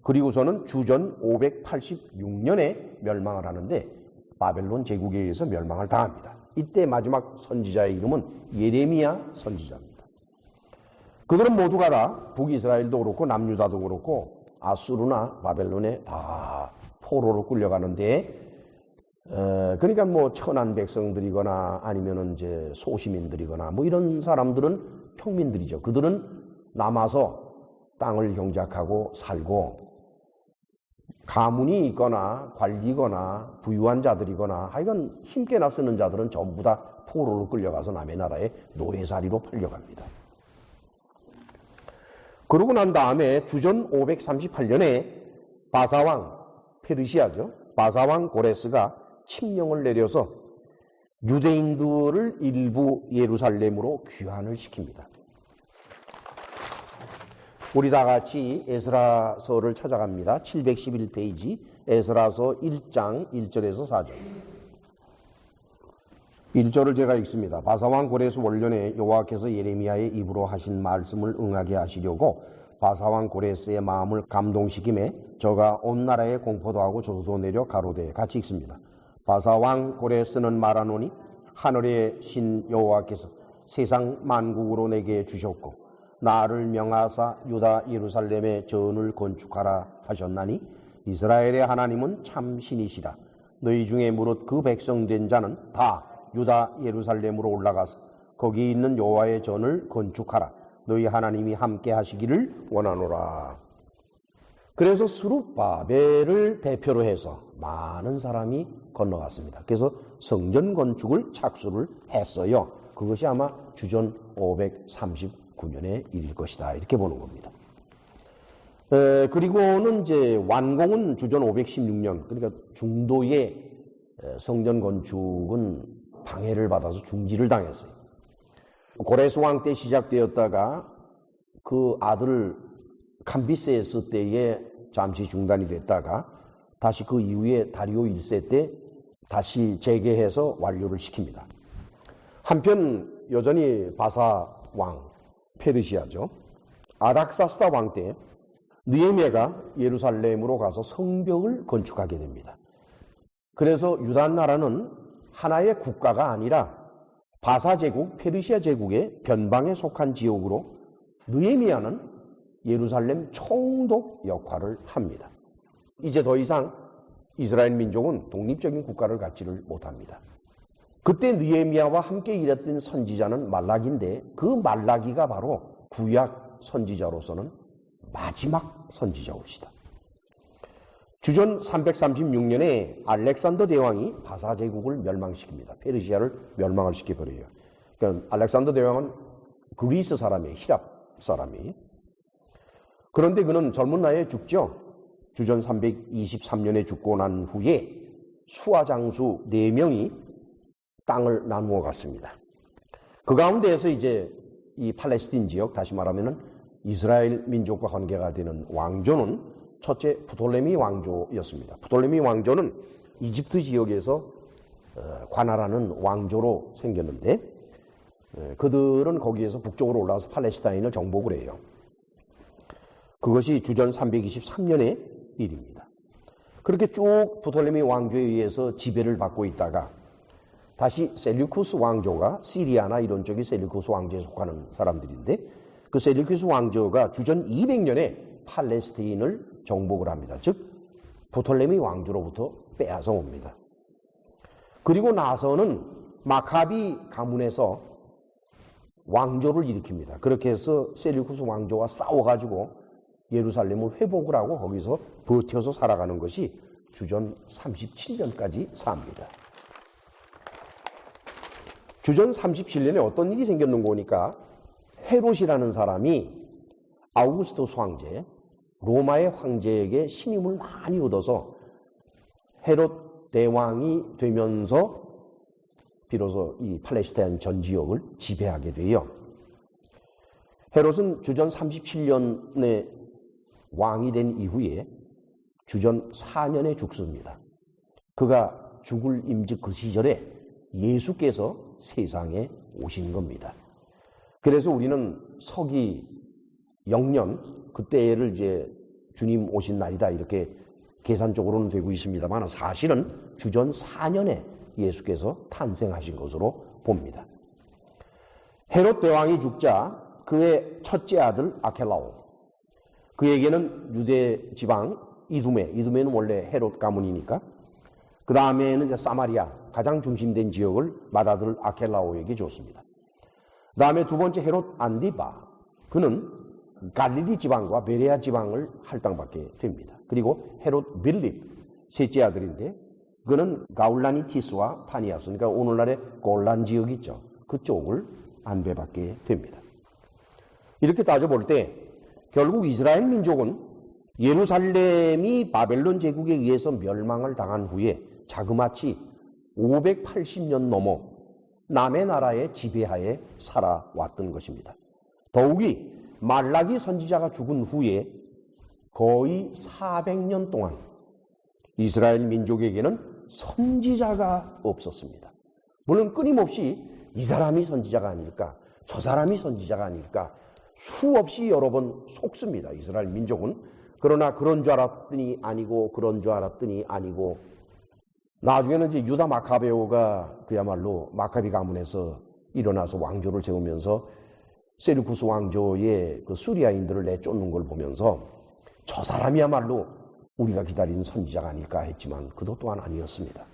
그리고서는 주전 586년에 멸망을 하는데 바벨론 제국에 의해서 멸망을 당합니다. 이때 마지막 선지자의 이름은 예레미야 선지자입니다. 그들은 모두가 다 북이스라엘도 그렇고 남유다도 그렇고 아수르나 바벨론에 다 포로로 끌려가는데, 그러니까 뭐 천한 백성들이거나 아니면은 이제 소시민들이거나 뭐 이런 사람들은 평민들이죠. 그들은 남아서 땅을 경작하고 살고, 가문이 있거나 관리거나 부유한 자들이거나 하여간 힘께나 쓰는 자들은 전부 다 포로로 끌려가서 남의 나라에 노예살이로 팔려갑니다. 그러고 난 다음에 주전 538년에 바사왕, 페르시아죠. 바사왕 고레스가 칙령을 내려서 유대인들을 일부 예루살렘으로 귀환을 시킵니다. 우리 다 같이 에스라서를 찾아갑니다. 711페이지 에스라서 1장 1절에서 4절. 1절을 제가 읽습니다. 바사왕 고레스 원년에 여호와께서 예레미야의 입으로 하신 말씀을 응하게 하시려고 바사왕 고레스의 마음을 감동시킴에 저가 온 나라에 공포도 하고 조소도 내려 가로되, 같이 읽습니다. 바사왕 고레스는 말하노니 하늘의 신 여호와께서 세상 만국으로 내게 주셨고 나를 명하사 유다 예루살렘에 전을 건축하라 하셨나니 이스라엘의 하나님은 참 신이시라. 너희 중에 무릇 그 백성된 자는 다 유다 예루살렘으로 올라가서 거기 있는 여호와의 전을 건축하라. 너희 하나님이 함께 하시기를 원하노라. 그래서 스룹바벨을 대표로 해서 많은 사람이 건너갔습니다. 그래서 성전 건축을 착수를 했어요. 그것이 아마 주전 539년의 일일 것이다, 이렇게 보는 겁니다. 그리고는 이제 완공은 주전 516년, 그러니까 중도의 성전 건축은 방해를 받아서 중지를 당했어요. 고레스 왕 때 시작되었다가 그 아들 캄비세스 때에 잠시 중단이 됐다가 다시 그 이후에 다리오 1세 때 다시 재개해서 완료를 시킵니다. 한편 여전히 바사 왕, 페르시아죠. 아닥사스다 왕 때 느헤미야가 예루살렘으로 가서 성벽을 건축하게 됩니다. 그래서 유다 나라는 하나의 국가가 아니라 바사 제국, 페르시아 제국의 변방에 속한 지역으로 느헤미야는 예루살렘 총독 역할을 합니다. 이제 더 이상 이스라엘 민족은 독립적인 국가를 갖지를 못합니다. 그때 느헤미야와 함께 일했던 선지자는 말라기인데 그 말라기가 바로 구약 선지자로서는 마지막 선지자올시다. 주전 336년에 알렉산더 대왕이 바사 제국을 멸망시킵니다. 페르시아를 멸망을 시켜버려요. 그러니까 알렉산더 대왕은 그리스 사람이에요. 히랍 사람이. 그런데 그는 젊은 나이에 죽죠. 주전 323년에 죽고 난 후에 수하장수 4명이 땅을 나누어 갔습니다. 그 가운데에서 이제 이 팔레스틴 지역, 다시 말하면은 이스라엘 민족과 관계가 되는 왕조는 첫째 부톨레미 왕조였습니다. 부톨레미 왕조는 이집트 지역에서 관할하는 왕조로 생겼는데 그들은 거기에서 북쪽으로 올라와서 팔레스타인을 정복을 해요. 그것이 주전 323년의 일입니다. 그렇게 쭉 부톨레미 왕조에 의해서 지배를 받고 있다가 다시 셀류쿠스 왕조가, 시리아나 이런 쪽이 셀류쿠스 왕조에 속하는 사람들인데 그 셀류쿠스 왕조가 주전 200년에 팔레스타인을 정복을 합니다. 즉 부톨레미 왕조로부터 빼앗아 옵니다. 그리고 나서는 마카비 가문에서 왕조를 일으킵니다. 그렇게 해서 셀루쿠스 왕조와 싸워가지고 예루살렘을 회복을 하고 거기서 버텨서 살아가는 것이 주전 37년까지 삽니다. 주전 37년에 어떤 일이 생겼는 거니까 헤롯이라는 사람이 아우구스토스 황제, 로마의 황제에게 신임을 많이 얻어서 헤롯 대왕이 되면서 비로소 이 팔레스타인 전 지역을 지배하게 돼요. 헤롯은 주전 37년에 왕이 된 이후에 주전 4년에 죽습니다. 그가 죽을 임직 그 시절에 예수께서 세상에 오신 겁니다. 그래서 우리는 서기 0년 그때를 이제 주님 오신 날이다 이렇게 계산적으로는 되고 있습니다만 사실은 주전 4년에 예수께서 탄생하신 것으로 봅니다. 헤롯 대왕이 죽자 그의 첫째 아들 아켈라오, 그에게는 유대 지방 이두메는 원래 헤롯 가문이니까, 그 다음에는 이제 사마리아 가장 중심된 지역을 맏아들 아켈라오에게 줬습니다. 그 다음에 두 번째 헤롯 안디바, 그는 갈릴리 지방과 베레아 지방을 할당받게 됩니다. 그리고 헤롯 빌립, 셋째 아들인데 그는 가울라니티스와 파니아스, 그러니까 오늘날의 골란 지역 있죠. 그쪽을 안배받게 됩니다. 이렇게 따져볼 때 결국 이스라엘 민족은 예루살렘이 바벨론 제국에 의해서 멸망을 당한 후에 자그마치 580년 넘어 남의 나라의 지배하에 살아왔던 것입니다. 더욱이 말라기 선지자가 죽은 후에 거의 400년 동안 이스라엘 민족에게는 선지자가 없었습니다. 물론 끊임없이 이 사람이 선지자가 아닐까, 저 사람이 선지자가 아닐까 수없이 여러 번 속습니다. 이스라엘 민족은. 그러나 그런 줄 알았더니 아니고 그런 줄 알았더니 아니고, 나중에는 이제 유다 마카베오가 그야말로 마카비 가문에서 일어나서 왕조를 세우면서 셀루쿠스 왕조의 그 수리아인들을 내쫓는 걸 보면서 저 사람이야말로 우리가 기다리는 선지자가 아닐까 했지만 그도 또한 아니었습니다.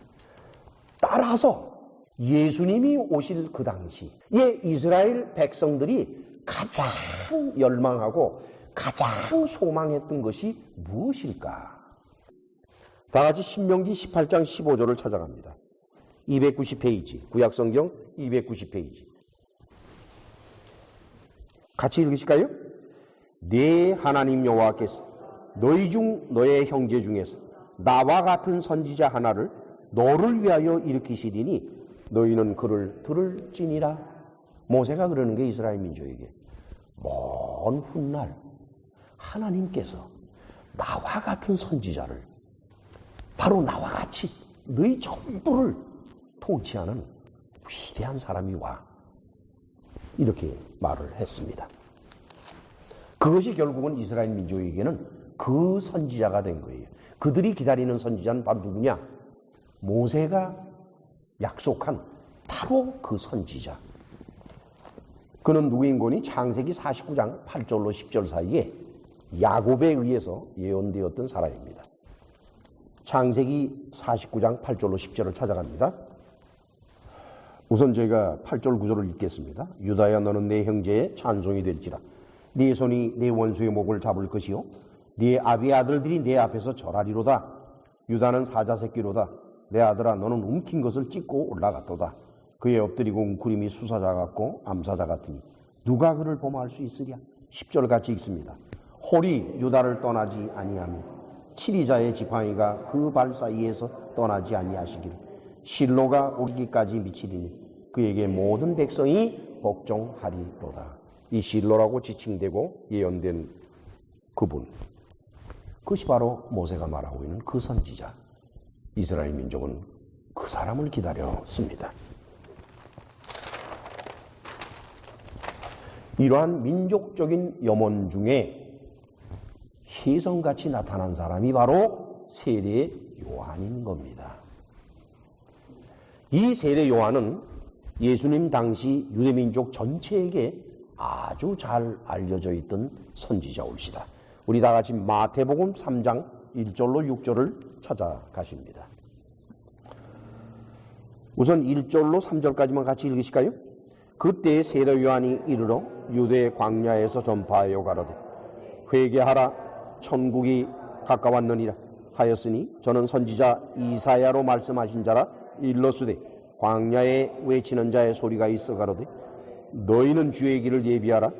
따라서 예수님이 오실 그 당시에 이스라엘 백성들이 가장 열망하고 가장 소망했던 것이 무엇일까? 다 같이 신명기 18장 15절을 찾아갑니다. 290페이지, 구약성경 290페이지. 같이 읽으실까요? 네 하나님 여호와께서 너희 중 너의 형제 중에서 나와 같은 선지자 하나를 너를 위하여 일으키시리니 너희는 그를 들을지니라. 모세가 그러는 게 이스라엘 민족에게 먼 훗날 하나님께서 나와 같은 선지자를, 바로 나와 같이 너희 전부를 통치하는 위대한 사람이 와, 이렇게 말을 했습니다. 그것이 결국은 이스라엘 민족에게는 그 선지자가 된 거예요. 그들이 기다리는 선지자는 바로 누구냐? 모세가 약속한 바로 그 선지자. 그는 누구인 거니? 창세기 49장 8절로 10절 사이에 야곱에 의해서 예언되었던 사람입니다. 창세기 49장 8절로 10절을 찾아갑니다. 우선 제가 8절 9절을 읽겠습니다. 유다야, 너는 내 형제의 찬송이 될지라. 네 손이 내 원수의 목을 잡을 것이요 네 아비의 아들들이 내 앞에서 절하리로다. 유다는 사자 새끼로다. 내 아들아, 너는 움킨 것을 찢고 올라갔도다. 그의 엎드리고 웅크림이 수사자 같고 암사자 같으니 누가 그를 범할 수 있으랴. 10절 같이 읽습니다. 홀이 유다를 떠나지 아니하며 치리자의 지팡이가 그 발 사이에서 떠나지 아니하시기를. 실로가 오기까지 미치리니 그에게 모든 백성이 복종하리로다. 이 실로라고 지칭되고 예언된 그분, 그것이 바로 모세가 말하고 있는 그 선지자. 이스라엘 민족은 그 사람을 기다렸습니다. 이러한 민족적인 염원 중에 혜성같이 나타난 사람이 바로 세례 요한인 겁니다. 이 세례 요한은 예수님 당시 유대민족 전체에게 아주 잘 알려져 있던 선지자올시다. 우리 다 같이 마태복음 3장 1절로 6절을 찾아가십니다. 우선 1절로 3절까지만 같이 읽으실까요? 그때 세례 요한이 이르러 유대 광야에서 전파하여 가로되 회개하라 천국이 가까웠느니라 하였으니 저는 선지자 이사야로 말씀하신 자라 일러스되 광야에 외치는 자의 소리가 있어 가로되 너희는 주의 길을 예비하라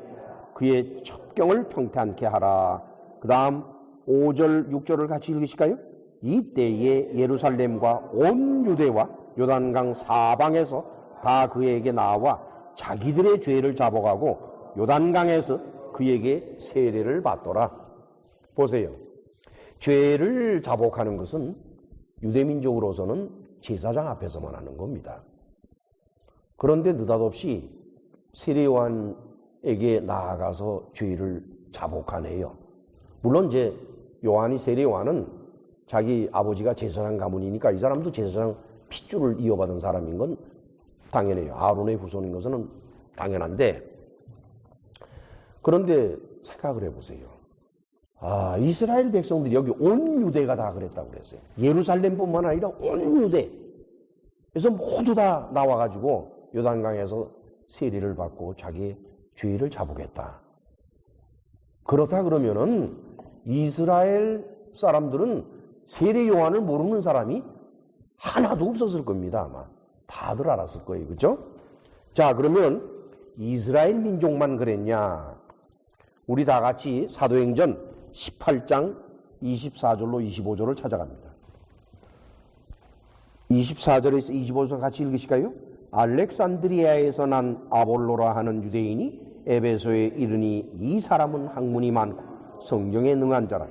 그의 첩경을 평탄케 하라. 그 다음 5절 6절을 같이 읽으실까요? 이때에 예루살렘과 온 유대와 요단강 사방에서 다 그에게 나와 자기들의 죄를 잡아가고 요단강에서 그에게 세례를 받더라. 보세요. 죄를 자복하는 것은 유대민족으로서는 제사장 앞에서만 하는 겁니다. 그런데 느닷없이 세례 요한에게 나아가서 죄를 자복하네요. 물론 이제 요한이 세례 요한은 자기 아버지가 제사장 가문이니까 이 사람도 제사장 핏줄을 이어받은 사람인 건 당연해요. 아론의 후손인 것은 당연한데, 그런데 생각을 해보세요. 아, 이스라엘 백성들이 여기 온 유대가 다 그랬다고 그랬어요. 예루살렘뿐만 아니라 온 유대에서 모두 다 나와가지고 요단강에서 세례를 받고 자기의 죄를 자복했다. 그렇다 그러면은 이스라엘 사람들은 세례 요한을 모르는 사람이 하나도 없었을 겁니다. 아마 다들 알았을 거예요. 그렇죠? 자, 그러면 이스라엘 민족만 그랬냐? 우리 다 같이 사도행전 18장 24절로 25절을 찾아갑니다. 24절에서 25절 같이 읽으실까요? 알렉산드리아에서 난 아볼로라 하는 유대인이 에베소에 이르니 이 사람은 학문이 많고 성경에 능한 자라.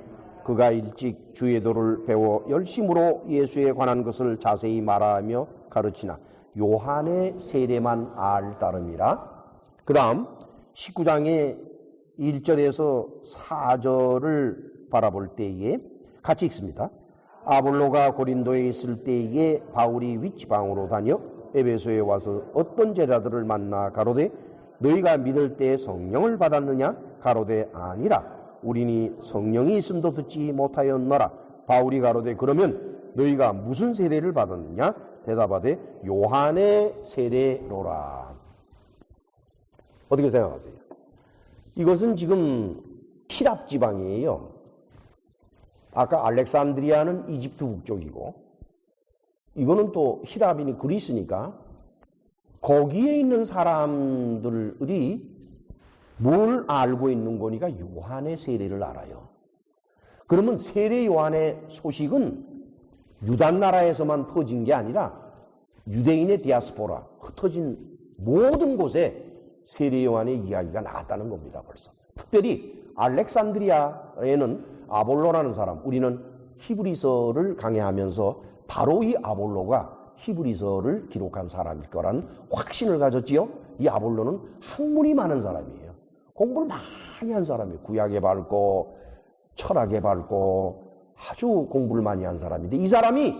그가 일찍 주의 도를 배워 열심으로 예수에 관한 것을 자세히 말하며 가르치나 요한의 세례만 알 따름이라. 그 다음 19장의 1절에서 4절을 바라볼 때에 같이 읽습니다. 아볼로가 고린도에 있을 때에 바울이 윗지방으로 다녀 에베소에 와서 어떤 제자들을 만나 가로되 너희가 믿을 때 성령을 받았느냐? 가로되 아니라 우리니 성령이 있음도 듣지 못하였노라. 바울이 가로되 그러면 너희가 무슨 세례를 받았느냐? 대답하되 요한의 세례로라. 어떻게 생각하세요? 이것은 지금 히랍 지방이에요. 아까 알렉산드리아는 이집트 북쪽이고 이거는 또 히랍이니 그리스니까 거기에 있는 사람들이 뭘 알고 있는 거니까 요한의 세례를 알아요. 그러면 세례 요한의 소식은 유단 나라에서만 퍼진 게 아니라 유대인의 디아스포라, 흩어진 모든 곳에 세례 요한의 이야기가 나갔다는 겁니다. 벌써. 특별히 알렉산드리아에는 아볼로라는 사람, 우리는 히브리서를 강해하면서 바로 이 아볼로가 히브리서를 기록한 사람일 거라는 확신을 가졌지요. 이 아볼로는 학문이 많은 사람이에요. 공부를 많이 한 사람이에요. 구약에 밝고 철학에 밝고 아주 공부를 많이 한 사람인데 이 사람이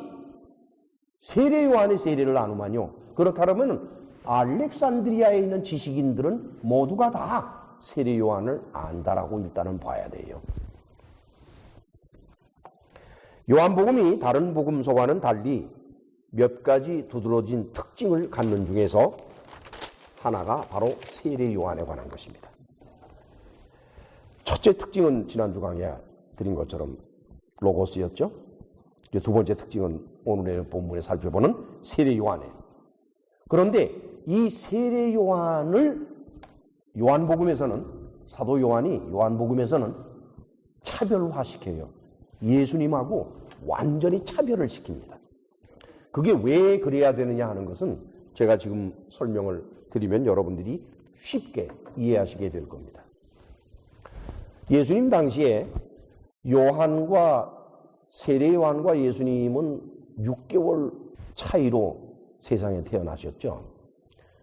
세례 요한의 세례를 나누면요. 그렇다면 알렉산드리아에 있는 지식인들은 모두가 다 세례 요한을 안다라고 일단은 봐야 돼요. 요한복음이 다른 복음서와는 달리 몇 가지 두드러진 특징을 갖는 중에서 하나가 바로 세례 요한에 관한 것입니다. 첫째 특징은 지난주 강의에 드린 것처럼 로고스였죠. 두 번째 특징은 오늘의 본문에 살펴보는 세례 요한이에요. 그런데 이 세례 요한을 요한복음에서는 사도 요한이 요한복음에서는 차별화시켜요. 예수님하고 완전히 차별을 시킵니다. 그게 왜 그래야 되느냐 하는 것은 제가 지금 설명을 드리면 여러분들이 쉽게 이해하시게 될 겁니다. 예수님 당시에 세례 요한과 예수님은 6개월 차이로 세상에 태어나셨죠.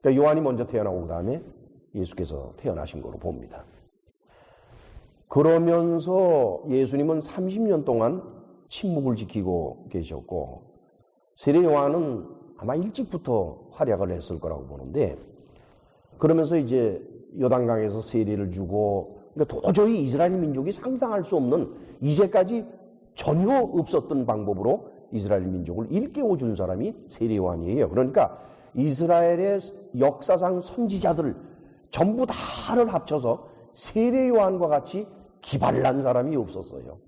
그러니까 요한이 먼저 태어나고 그 다음에 예수께서 태어나신 걸로 봅니다. 그러면서 예수님은 30년 동안 침묵을 지키고 계셨고 세례 요한은 아마 일찍부터 활약을 했을 거라고 보는데 그러면서 이제 요단강에서 세례를 주고 그러니까 도저히 이스라엘 민족이 상상할 수 없는 이제까지 전혀 없었던 방법으로 이스라엘 민족을 일깨워 준 사람이 세례 요한이에요. 그러니까 이스라엘의 역사상 선지자들 전부 다를 합쳐서 세례 요한과 같이 기발난 사람이 없었어요.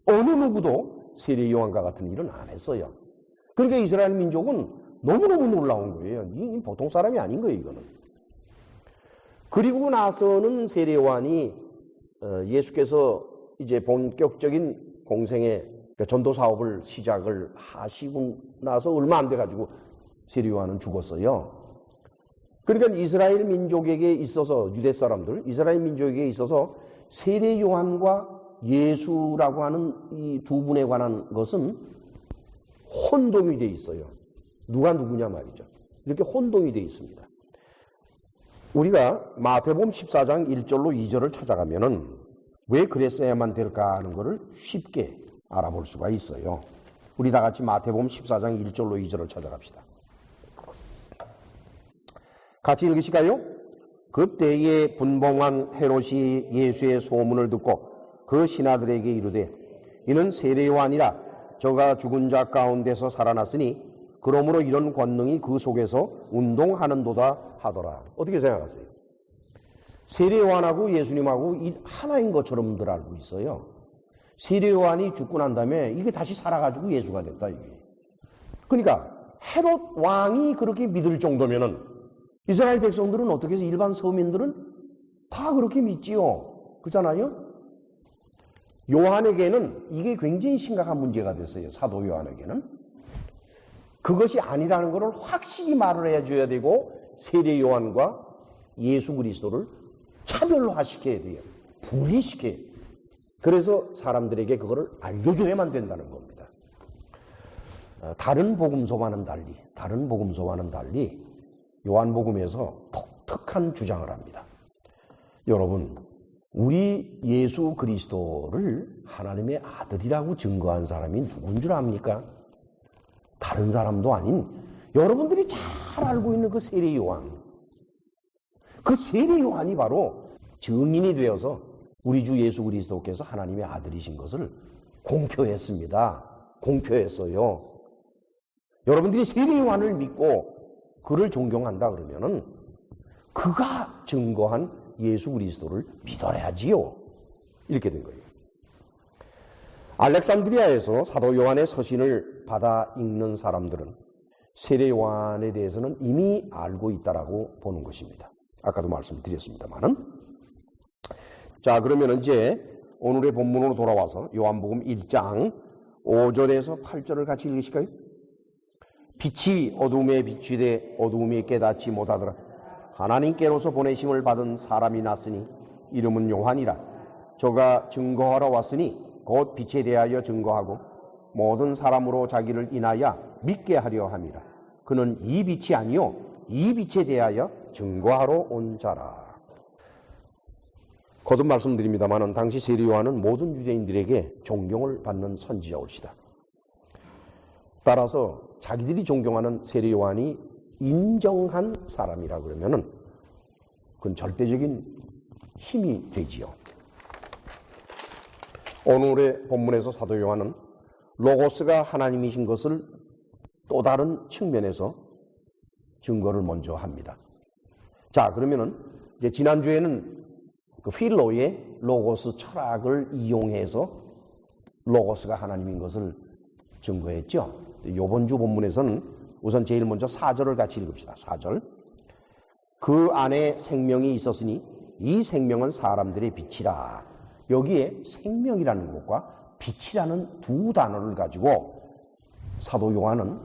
어느 누구도 세례 요한과 같은 일은 안 했어요. 그러니까 이스라엘 민족은 너무너무 놀라운 거예요. 이 보통 사람이 아닌 거예요, 이거는. 그리고 나서는 세례 요한이 예수께서 이제 본격적인 공생의 전도 사업을 시작을 하시고 나서 얼마 안 돼가지고 세례 요한은 죽었어요. 그러니까 이스라엘 민족에게 있어서 유대 사람들, 이스라엘 민족에게 있어서 세례 요한과 예수라고 하는 이 두 분에 관한 것은 혼동이 돼 있어요. 누가 누구냐 말이죠. 이렇게 혼동이 돼 있습니다. 우리가 마태복음 14장 1절로 2절을 찾아가면은 왜 그랬어야만 될까 하는 것을 쉽게 알아볼 수가 있어요. 우리 다 같이 마태복음 14장 1절로 2절을 찾아갑시다. 같이 읽으실까요? 그때에 분봉한 헤롯이 예수의 소문을 듣고 그 신하들에게 이르되 이는 세례 요한이라 저가 죽은 자 가운데서 살아났으니 그러므로 이런 권능이 그 속에서 운동하는도다 하더라. 어떻게 생각하세요? 세례 요한하고 예수님하고 하나인 것처럼들 알고 있어요. 세례 요한이 죽고 난 다음에 이게 다시 살아가지고 예수가 됐다 이게. 그러니까 헤롯 왕이 그렇게 믿을 정도면은 이스라엘 백성들은 어떻게 해서 일반 서민들은 다 그렇게 믿지요. 그렇잖아요? 요한에게는 이게 굉장히 심각한 문제가 됐어요. 사도 요한에게는. 그것이 아니라는 것을 확실히 말을 해줘야 되고 세례 요한과 예수 그리스도를 차별화시켜야 돼요. 분리시켜야 돼요. 그래서 사람들에게 그거를 알려줘야만 된다는 겁니다. 다른 복음서와는 달리 요한복음에서 독특한 주장을 합니다. 여러분, 우리 예수 그리스도를 하나님의 아들이라고 증거한 사람이 누군 줄 압니까? 다른 사람도 아닌 여러분들이 잘 알고 있는 그 세례 요한. 그 세례 요한이 바로 증인이 되어서 우리 주 예수 그리스도께서 하나님의 아들이신 것을 공표했습니다. 공표했어요. 여러분들이 세례 요한을 믿고 그를 존경한다 그러면은 그가 증거한 예수 그리스도를 믿어야지요. 이렇게 된 거예요. 알렉산드리아에서 사도 요한의 서신을 받아 읽는 사람들은 세례 요한에 대해서는 이미 알고 있다라고 보는 것입니다. 아까도 말씀드렸습니다만은. 자, 그러면 이제 오늘의 본문으로 돌아와서 요한복음 1장 5절에서 8절을 같이 읽으실까요? 빛이 어두움에 비추되 어두움이 깨닫지 못하더라. 하나님께로서 보내심을 받은 사람이 났으니 이름은 요한이라. 저가 증거하러 왔으니 곧 빛에 대하여 증거하고 모든 사람으로 자기를 인하여 믿게 하려 함이라. 그는 이 빛이 아니요 이 빛에 대하여 증거하러 온 자라. 거듭 말씀드립니다만 당시 세례 요한은 모든 유대인들에게 존경을 받는 선지자올시다. 따라서 자기들이 존경하는 세례 요한이 인정한 사람이라 그러면은 그건 절대적인 힘이 되지요. 오늘의 본문에서 사도 요한은 로고스가 하나님이신 것을 또 다른 측면에서 증거를 먼저 합니다. 자, 그러면은 이제 지난주에는 그 필로의 로고스 철학을 이용해서 로고스가 하나님인 것을 증거했죠. 이번 주 본문에서는 우선 제일 먼저 4절을 같이 읽읍시다. 4절. 그 안에 생명이 있었으니 이 생명은 사람들의 빛이라. 여기에 생명이라는 것과 빛이라는 두 단어를 가지고 사도 요한은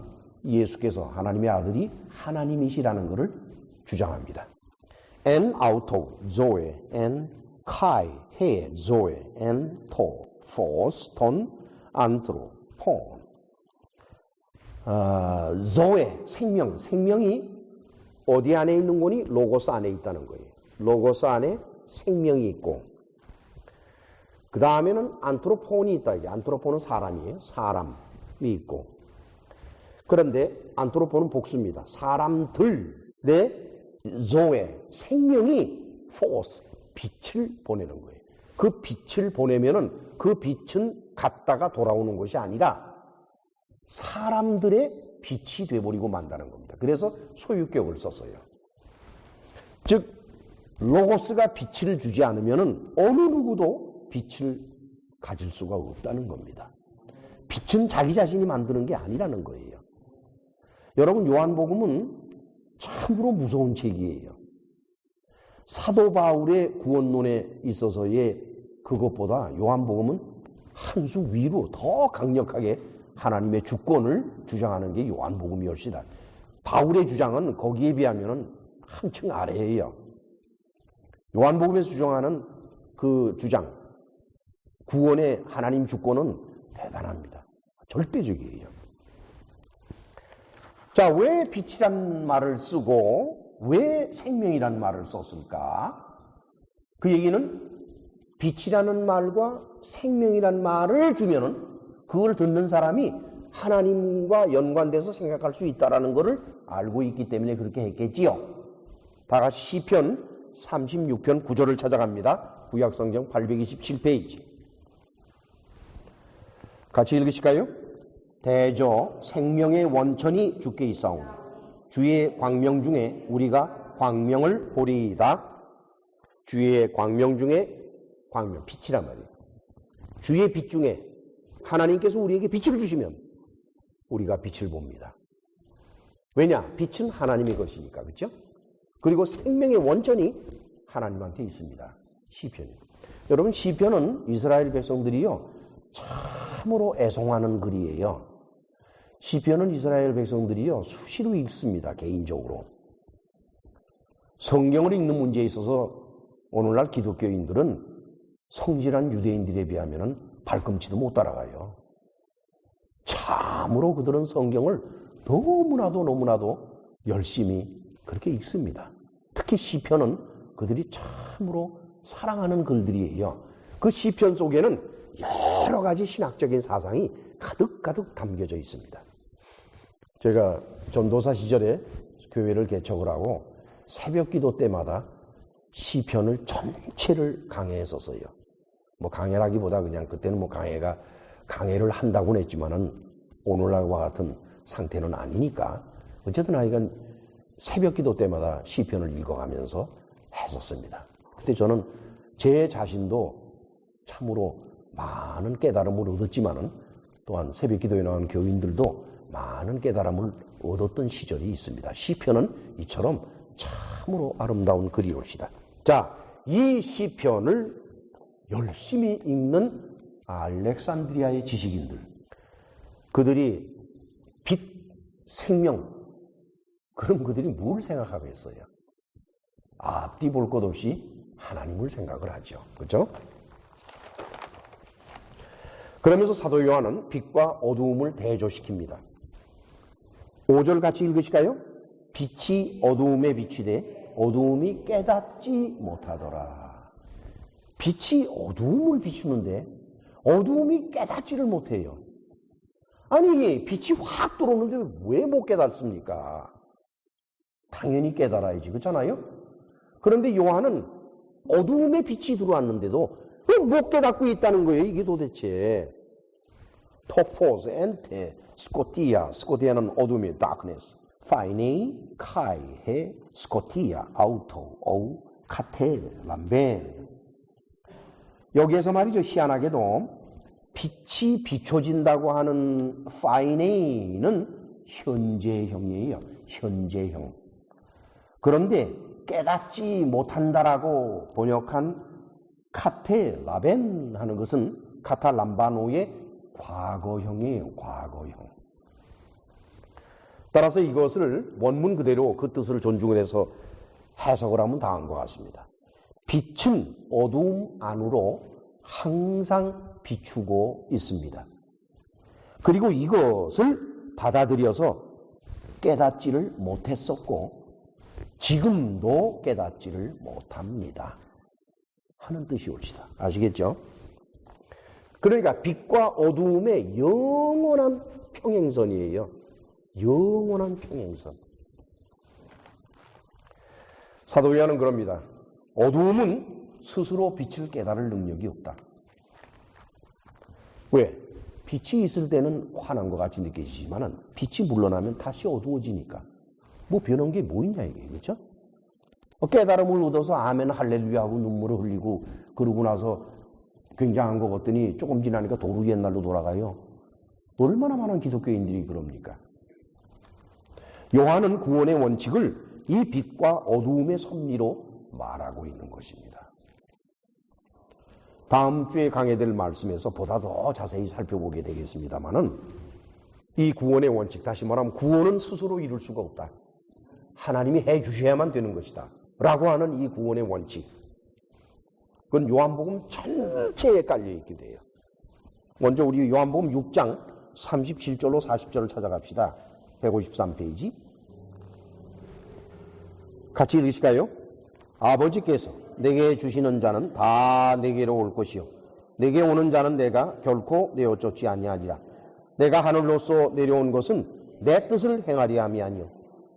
예수께서 하나님의 아들이 하나님이시라는 것을 주장합니다. En auto, zoe, en kai, he, zoe, en to, phos, ton, anthropon. zoe, 생명이 어디 안에 있는 거니? 로고스 안에 있다는 거예요. 로고스 안에 생명이 있고, 그 다음에는 안트로폰이 있다. 안트로폰은 사람이에요. 사람이 있고. 그런데 안트로폰은 복수입니다. 사람들의 zoe, 생명이 force, 빛을 보내는 거예요. 그 빛을 보내면은 그 빛은 갔다가 돌아오는 것이 아니라 사람들의 빛이 되어버리고 만다는 겁니다. 그래서 소유격을 썼어요. 즉 로고스가 빛을 주지 않으면 어느 누구도 빛을 가질 수가 없다는 겁니다. 빛은 자기 자신이 만드는 게 아니라는 거예요. 여러분, 요한복음은 참으로 무서운 책이에요. 사도 바울의 구원론에 있어서의 그것보다 요한복음은 한 수 위로 더 강력하게 하나님의 주권을 주장하는 게 요한복음이었시다. 바울의 주장은 거기에 비하면 한층 아래예요. 요한복음에서 주장하는 그 주장, 구원의 하나님 주권은 대단합니다. 절대적이에요. 자, 왜 빛이란 말을 쓰고 왜 생명이란 말을 썼을까? 그 얘기는 빛이라는 말과 생명이란 말을 주면은 그걸 듣는 사람이 하나님과 연관돼서 생각할 수 있다는 것을 알고 있기 때문에 그렇게 했겠지요. 다 같이 시편 36편 9절을 찾아갑니다. 구약성경 827페이지. 같이 읽으실까요? 대저 생명의 원천이 주께 있사오니 주의 광명 중에 우리가 광명을 보리이다. 주의 광명 중에 광명, 빛이란 말이에요. 주의 빛 중에 하나님께서 우리에게 빛을 주시면 우리가 빛을 봅니다. 왜냐? 빛은 하나님의 것이니까. 그렇죠? 그리고 생명의 원천이 하나님한테 있습니다. 시편. 여러분, 시편은 이스라엘 백성들이요 참으로 애송하는 글이에요. 시편은 이스라엘 백성들이요 수시로 읽습니다. 개인적으로. 성경을 읽는 문제에 있어서 오늘날 기독교인들은 성실한 유대인들에 비하면 발꿈치도 못 따라가요. 참으로 그들은 성경을 너무나도 열심히 그렇게 읽습니다. 특히 시편은 그들이 참으로 사랑하는 글들이에요. 그 시편 속에는 여러 가지 신학적인 사상이 가득 담겨져 있습니다. 제가 전도사 시절에 교회를 개척을 하고 새벽 기도 때마다 시편을 전체를 강해했었어요. 뭐 강해라기보다 그냥 그때는 뭐 강해를 한다고는 했지만은 오늘날과 같은 상태는 아니니까 어쨌든 하여간 새벽 기도 때마다 시편을 읽어가면서 했었습니다. 그때 저는 제 자신도 참으로 많은 깨달음을 얻었지만은 또한 새벽 기도에 나온 교인들도 많은 깨달음을 얻었던 시절이 있습니다. 시편은 이처럼 참으로 아름다운 글이올시다. 자, 이 시편을 열심히 읽는 알렉산드리아의 지식인들, 그들이 빛, 생명, 그럼 그들이 뭘 생각하고 있어요? 앞뒤 볼 것 없이 하나님을 생각을 하죠. 그렇죠? 그러면서 사도 요한은 빛과 어두움을 대조시킵니다. 5절 같이 읽으실까요? 빛이 어두움에 비추되 어두움이 깨닫지 못하더라. 빛이 어두움을 비추는데 어두움이 깨닫지를 못해요. 아니, 빛이 확 들어오는데 왜 못 깨닫습니까? 당연히 깨달아야지. 그렇잖아요? 그런데 요한은 어두움에 빛이 들어왔는데도 왜 못 깨닫고 있다는 거예요? 이게 도대체. 토포스, 엔테, 스코티아. 스코티아는 어둠의 darkness. 파이네이, 카이헤, 스코티아, 아우토, 어우, 카테, 람벤. 여기에서 말이죠. 희한하게도 빛이 비춰진다고 하는 파이네이는 현재형이에요. 현재형. 그런데 깨닫지 못한다라고 번역한 카테 라벤 하는 것은 카탈람바노의 과거형이에요. 과거형. 따라서 이것을 원문 그대로 그 뜻을 존중을 해서 해석을 하면 다음과 같습니다. 빛은 어두움 안으로 항상 비추고 있습니다. 그리고 이것을 받아들여서 깨닫지를 못했었고 지금도 깨닫지를 못합니다. 하는 뜻이 옳시다. 아시겠죠? 그러니까 빛과 어두움의 영원한 평행선이에요. 영원한 평행선. 사도 요한은 그럽니다. 어두움은 스스로 빛을 깨달을 능력이 없다. 왜? 빛이 있을 때는 환한 것 같이 느껴지지만 빛이 물러나면 다시 어두워지니까 뭐 변한 게 뭐 있냐 이게, 그렇죠? 깨달음을 얻어서 아멘 할렐루야 하고 눈물을 흘리고 그러고 나서 굉장한 것 같더니 조금 지나니까 도로 옛날로 돌아가요. 얼마나 많은 기독교인들이 그럽니까? 요한은 구원의 원칙을 이 빛과 어두움의 섭리로 말하고 있는 것입니다. 다음 주에 강해될 말씀에서 보다 더 자세히 살펴보게 되겠습니다만은 이 구원의 원칙, 다시 말하면 구원은 스스로 이룰 수가 없다. 하나님이 해 주셔야만 되는 것이다. 라고 하는 이 구원의 원칙. 그건 요한복음 전체에 깔려있게 돼요. 먼저 우리 요한복음 6장 37절로 40절을 찾아갑시다. 153페이지. 같이 읽으실까요? 아버지께서 내게 주시는 자는 다 내게로 올 것이요 내게 오는 자는 내가 결코 내어 쫓지 아니하리라. 내가 하늘로서 내려온 것은 내 뜻을 행하려 함이 아니요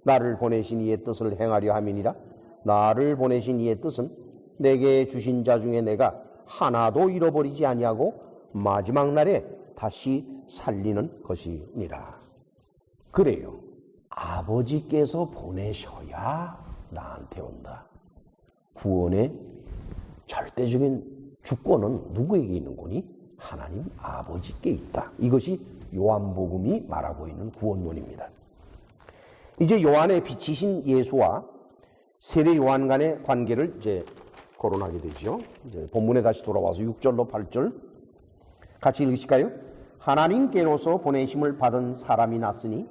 나를 보내신 이의 뜻을 행하려 함이니라. 나를 보내신 이의 뜻은 내게 주신 자 중에 내가 하나도 잃어버리지 아니하고 마지막 날에 다시 살리는 것이니라. 그래요. 아버지께서 보내셔야 나한테 온다. 구원의 절대적인 주권은 누구에게 있는 거니? 하나님 아버지께 있다. 이것이 요한복음이 말하고 있는 구원론입니다. 이제 요한의 빛이신 예수와 세례 요한 간의 관계를 이제 거론하게 되죠. 이제 본문에 다시 돌아와서 6절로 8절 같이 읽으실까요? 하나님께로서 보내심을 받은 사람이 났으니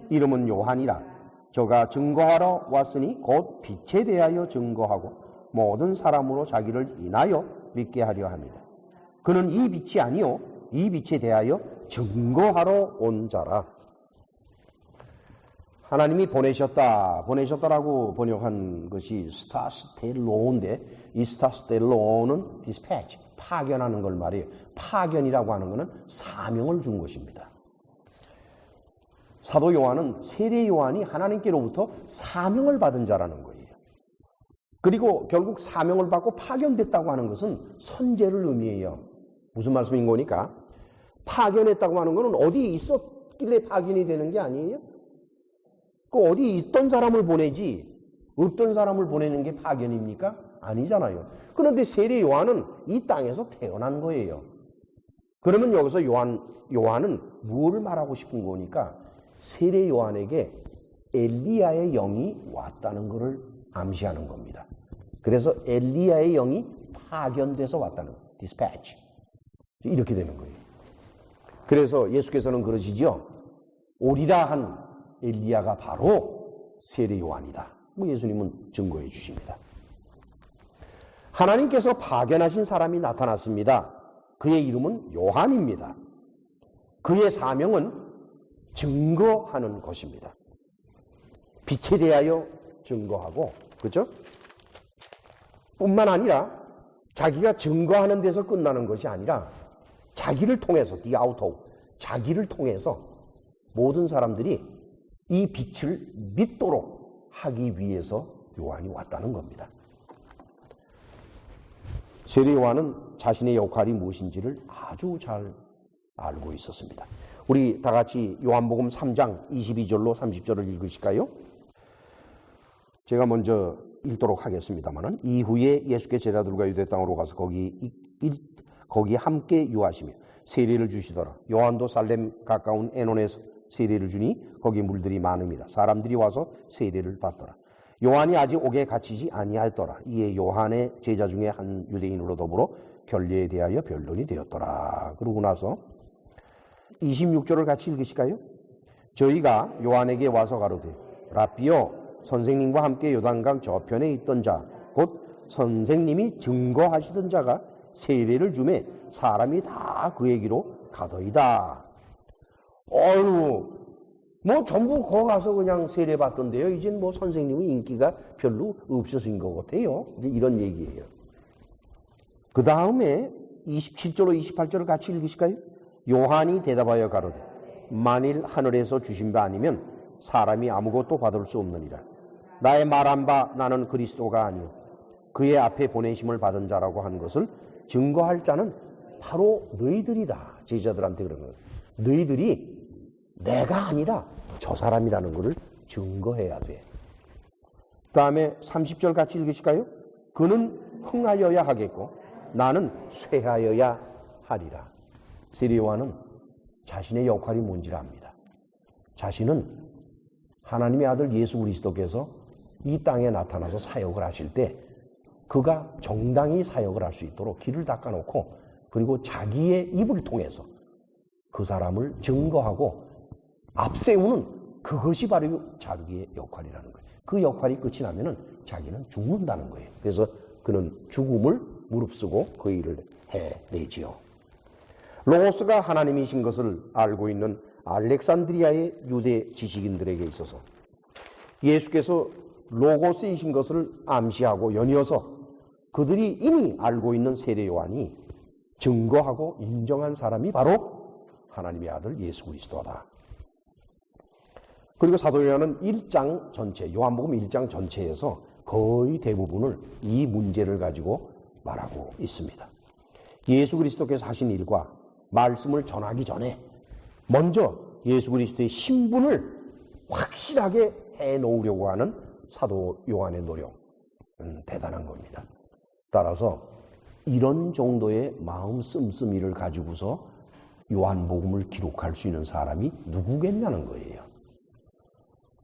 이름은 요한이라. 저가 증거하러 왔으니 곧 빛에 대하여 증거하고 모든 사람으로 자기를 인하여 믿게 하려 합니다. 그는 이 빛이 아니요 이 빛에 대하여 증거하러 온 자라. 하나님이 보내셨다라고 번역한 것이 스타스텔로인데 이 스타스텔로는 dispatch, 파견하는 걸 말이에요. 파견이라고 하는 것은 사명을 준 것입니다. 사도 요한은 세례 요한이 하나님께로부터 사명을 받은 자라는 거예요. 그리고 결국 사명을 받고 파견됐다고 하는 것은 선제를 의미해요. 무슨 말씀인 거니까? 파견했다고 하는 것은 어디 있었길래 파견이 되는 게 아니에요? 그 어디 있던 사람을 보내지 없던 사람을 보내는 게 파견입니까? 아니잖아요. 그런데 세례 요한은 이 땅에서 태어난 거예요. 그러면 여기서 요한은 무엇을 말하고 싶은 거니까? 세례 요한에게 엘리야의 영이 왔다는 것을 암시하는 겁니다. 그래서 엘리야의 영이 파견돼서 왔다는 거예요. dispatch. 이렇게 되는 거예요. 그래서 예수께서는 그러시죠. 오리라 한 엘리야가 바로 세례 요한이다. 뭐 예수님은 증거해 주십니다. 하나님께서 파견하신 사람이 나타났습니다. 그의 이름은 요한입니다. 그의 사명은 증거하는 것입니다. 빛에 대하여 증거하고, 그렇죠? 뿐만 아니라 자기가 증거하는 데서 끝나는 것이 아니라 자기를 통해서, 자기를 통해서 모든 사람들이 이 빛을 믿도록 하기 위해서 요한이 왔다는 겁니다. 세례 요한은 자신의 역할이 무엇인지를 아주 잘 알고 있었습니다. 우리 다 같이 요한복음 3장 22절로 30절을 읽으실까요? 제가 먼저 읽도록 하겠습니다만 이후에 예수께 제자들과 유대 땅으로 가서 거기 함께 유하시며 세례를 주시더라. 요한도 살렘 가까운 에논에서 세례를 주니 거기 물들이 많음이라. 사람들이 와서 세례를 받더라. 요한이 아직 옥에 갇히지 아니하였더라. 이에 요한의 제자 중에 한 유대인으로 더불어 결례에 대하여 변론이 되었더라. 그러고 나서 26절을 같이 읽으실까요? 저희가 요한에게 와서 가로되 라삐여 선생님과 함께 요단강 저편에 있던 자 곧 선생님이 증거하시던 자가 세례를 주매 사람이 다 그에게로 가더이다. 뭐 전부 거 가서 그냥 세례 받던데요. 이젠 뭐 선생님의 인기가 별로 없어진 것 같아요. 이제 이런 얘기예요. 그 다음에 27절로 28절을 같이 읽으실까요? 요한이 대답하여 가로되 만일 하늘에서 주신 바 아니면 사람이 아무것도 받을 수 없느니라. 나의 말한 바 나는 그리스도가 아니요 그의 앞에 보내심을 받은 자라고 한 것을 증거할 자는 바로 너희들이다. 제자들한테 그러는 거예요. 너희들이 내가 아니라 저 사람이라는 것을 증거해야 돼. 그 다음에 30절 같이 읽으실까요? 그는 흥하여야 하겠고 나는 쇠하여야 하리라. 세례요한은 자신의 역할이 뭔지를 압니다. 자신은 하나님의 아들 예수 그리스도께서 이 땅에 나타나서 사역을 하실 때 그가 정당히 사역을 할 수 있도록 길을 닦아놓고 그리고 자기의 입을 통해서 그 사람을 증거하고 앞세우는 그것이 바로 자기의 역할이라는 거예요. 그 역할이 끝이 나면은 자기는 죽는다는 거예요. 그래서 그는 죽음을 무릅쓰고 그 일을 해내지요. 로고스가 하나님이신 것을 알고 있는 알렉산드리아의 유대 지식인들에게 있어서 예수께서 로고스이신 것을 암시하고 연이어서 그들이 이미 알고 있는 세례 요한이 증거하고 인정한 사람이 바로 하나님의 아들 예수 그리스도다. 그리고 사도 요한은 1장 전체, 요한복음 1장 전체에서 거의 대부분을 이 문제를 가지고 말하고 있습니다. 예수 그리스도께서 하신 일과 말씀을 전하기 전에 먼저 예수 그리스도의 신분을 확실하게 해놓으려고 하는 사도 요한의 노력은 대단한 겁니다. 따라서 이런 정도의 마음 씀씀이를 가지고서 요한복음을 기록할 수 있는 사람이 누구겠냐는 거예요.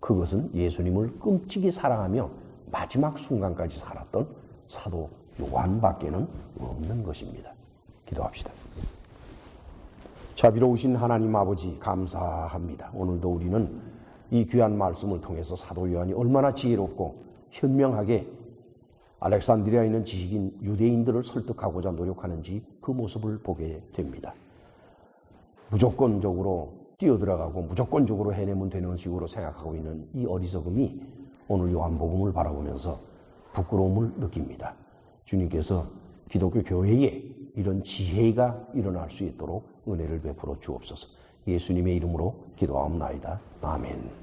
그것은 예수님을 끔찍이 사랑하며 마지막 순간까지 살았던 사도 요한밖에는 없는 것입니다. 기도합시다. 자비로우신 하나님 아버지 감사합니다. 오늘도 우리는 이 귀한 말씀을 통해서 사도 요한이 얼마나 지혜롭고 현명하게 알렉산드리아에 있는 지식인 유대인들을 설득하고자 노력하는지 그 모습을 보게 됩니다. 무조건적으로 뛰어들어가고 무조건적으로 해내면 되는 식으로 생각하고 있는 이 어리석음이 오늘 요한복음을 바라보면서 부끄러움을 느낍니다. 주님께서 기독교 교회에 이런 지혜가 일어날 수 있도록 은혜를 베풀어 주옵소서. 예수님의 이름으로 기도하옵나이다. 아멘.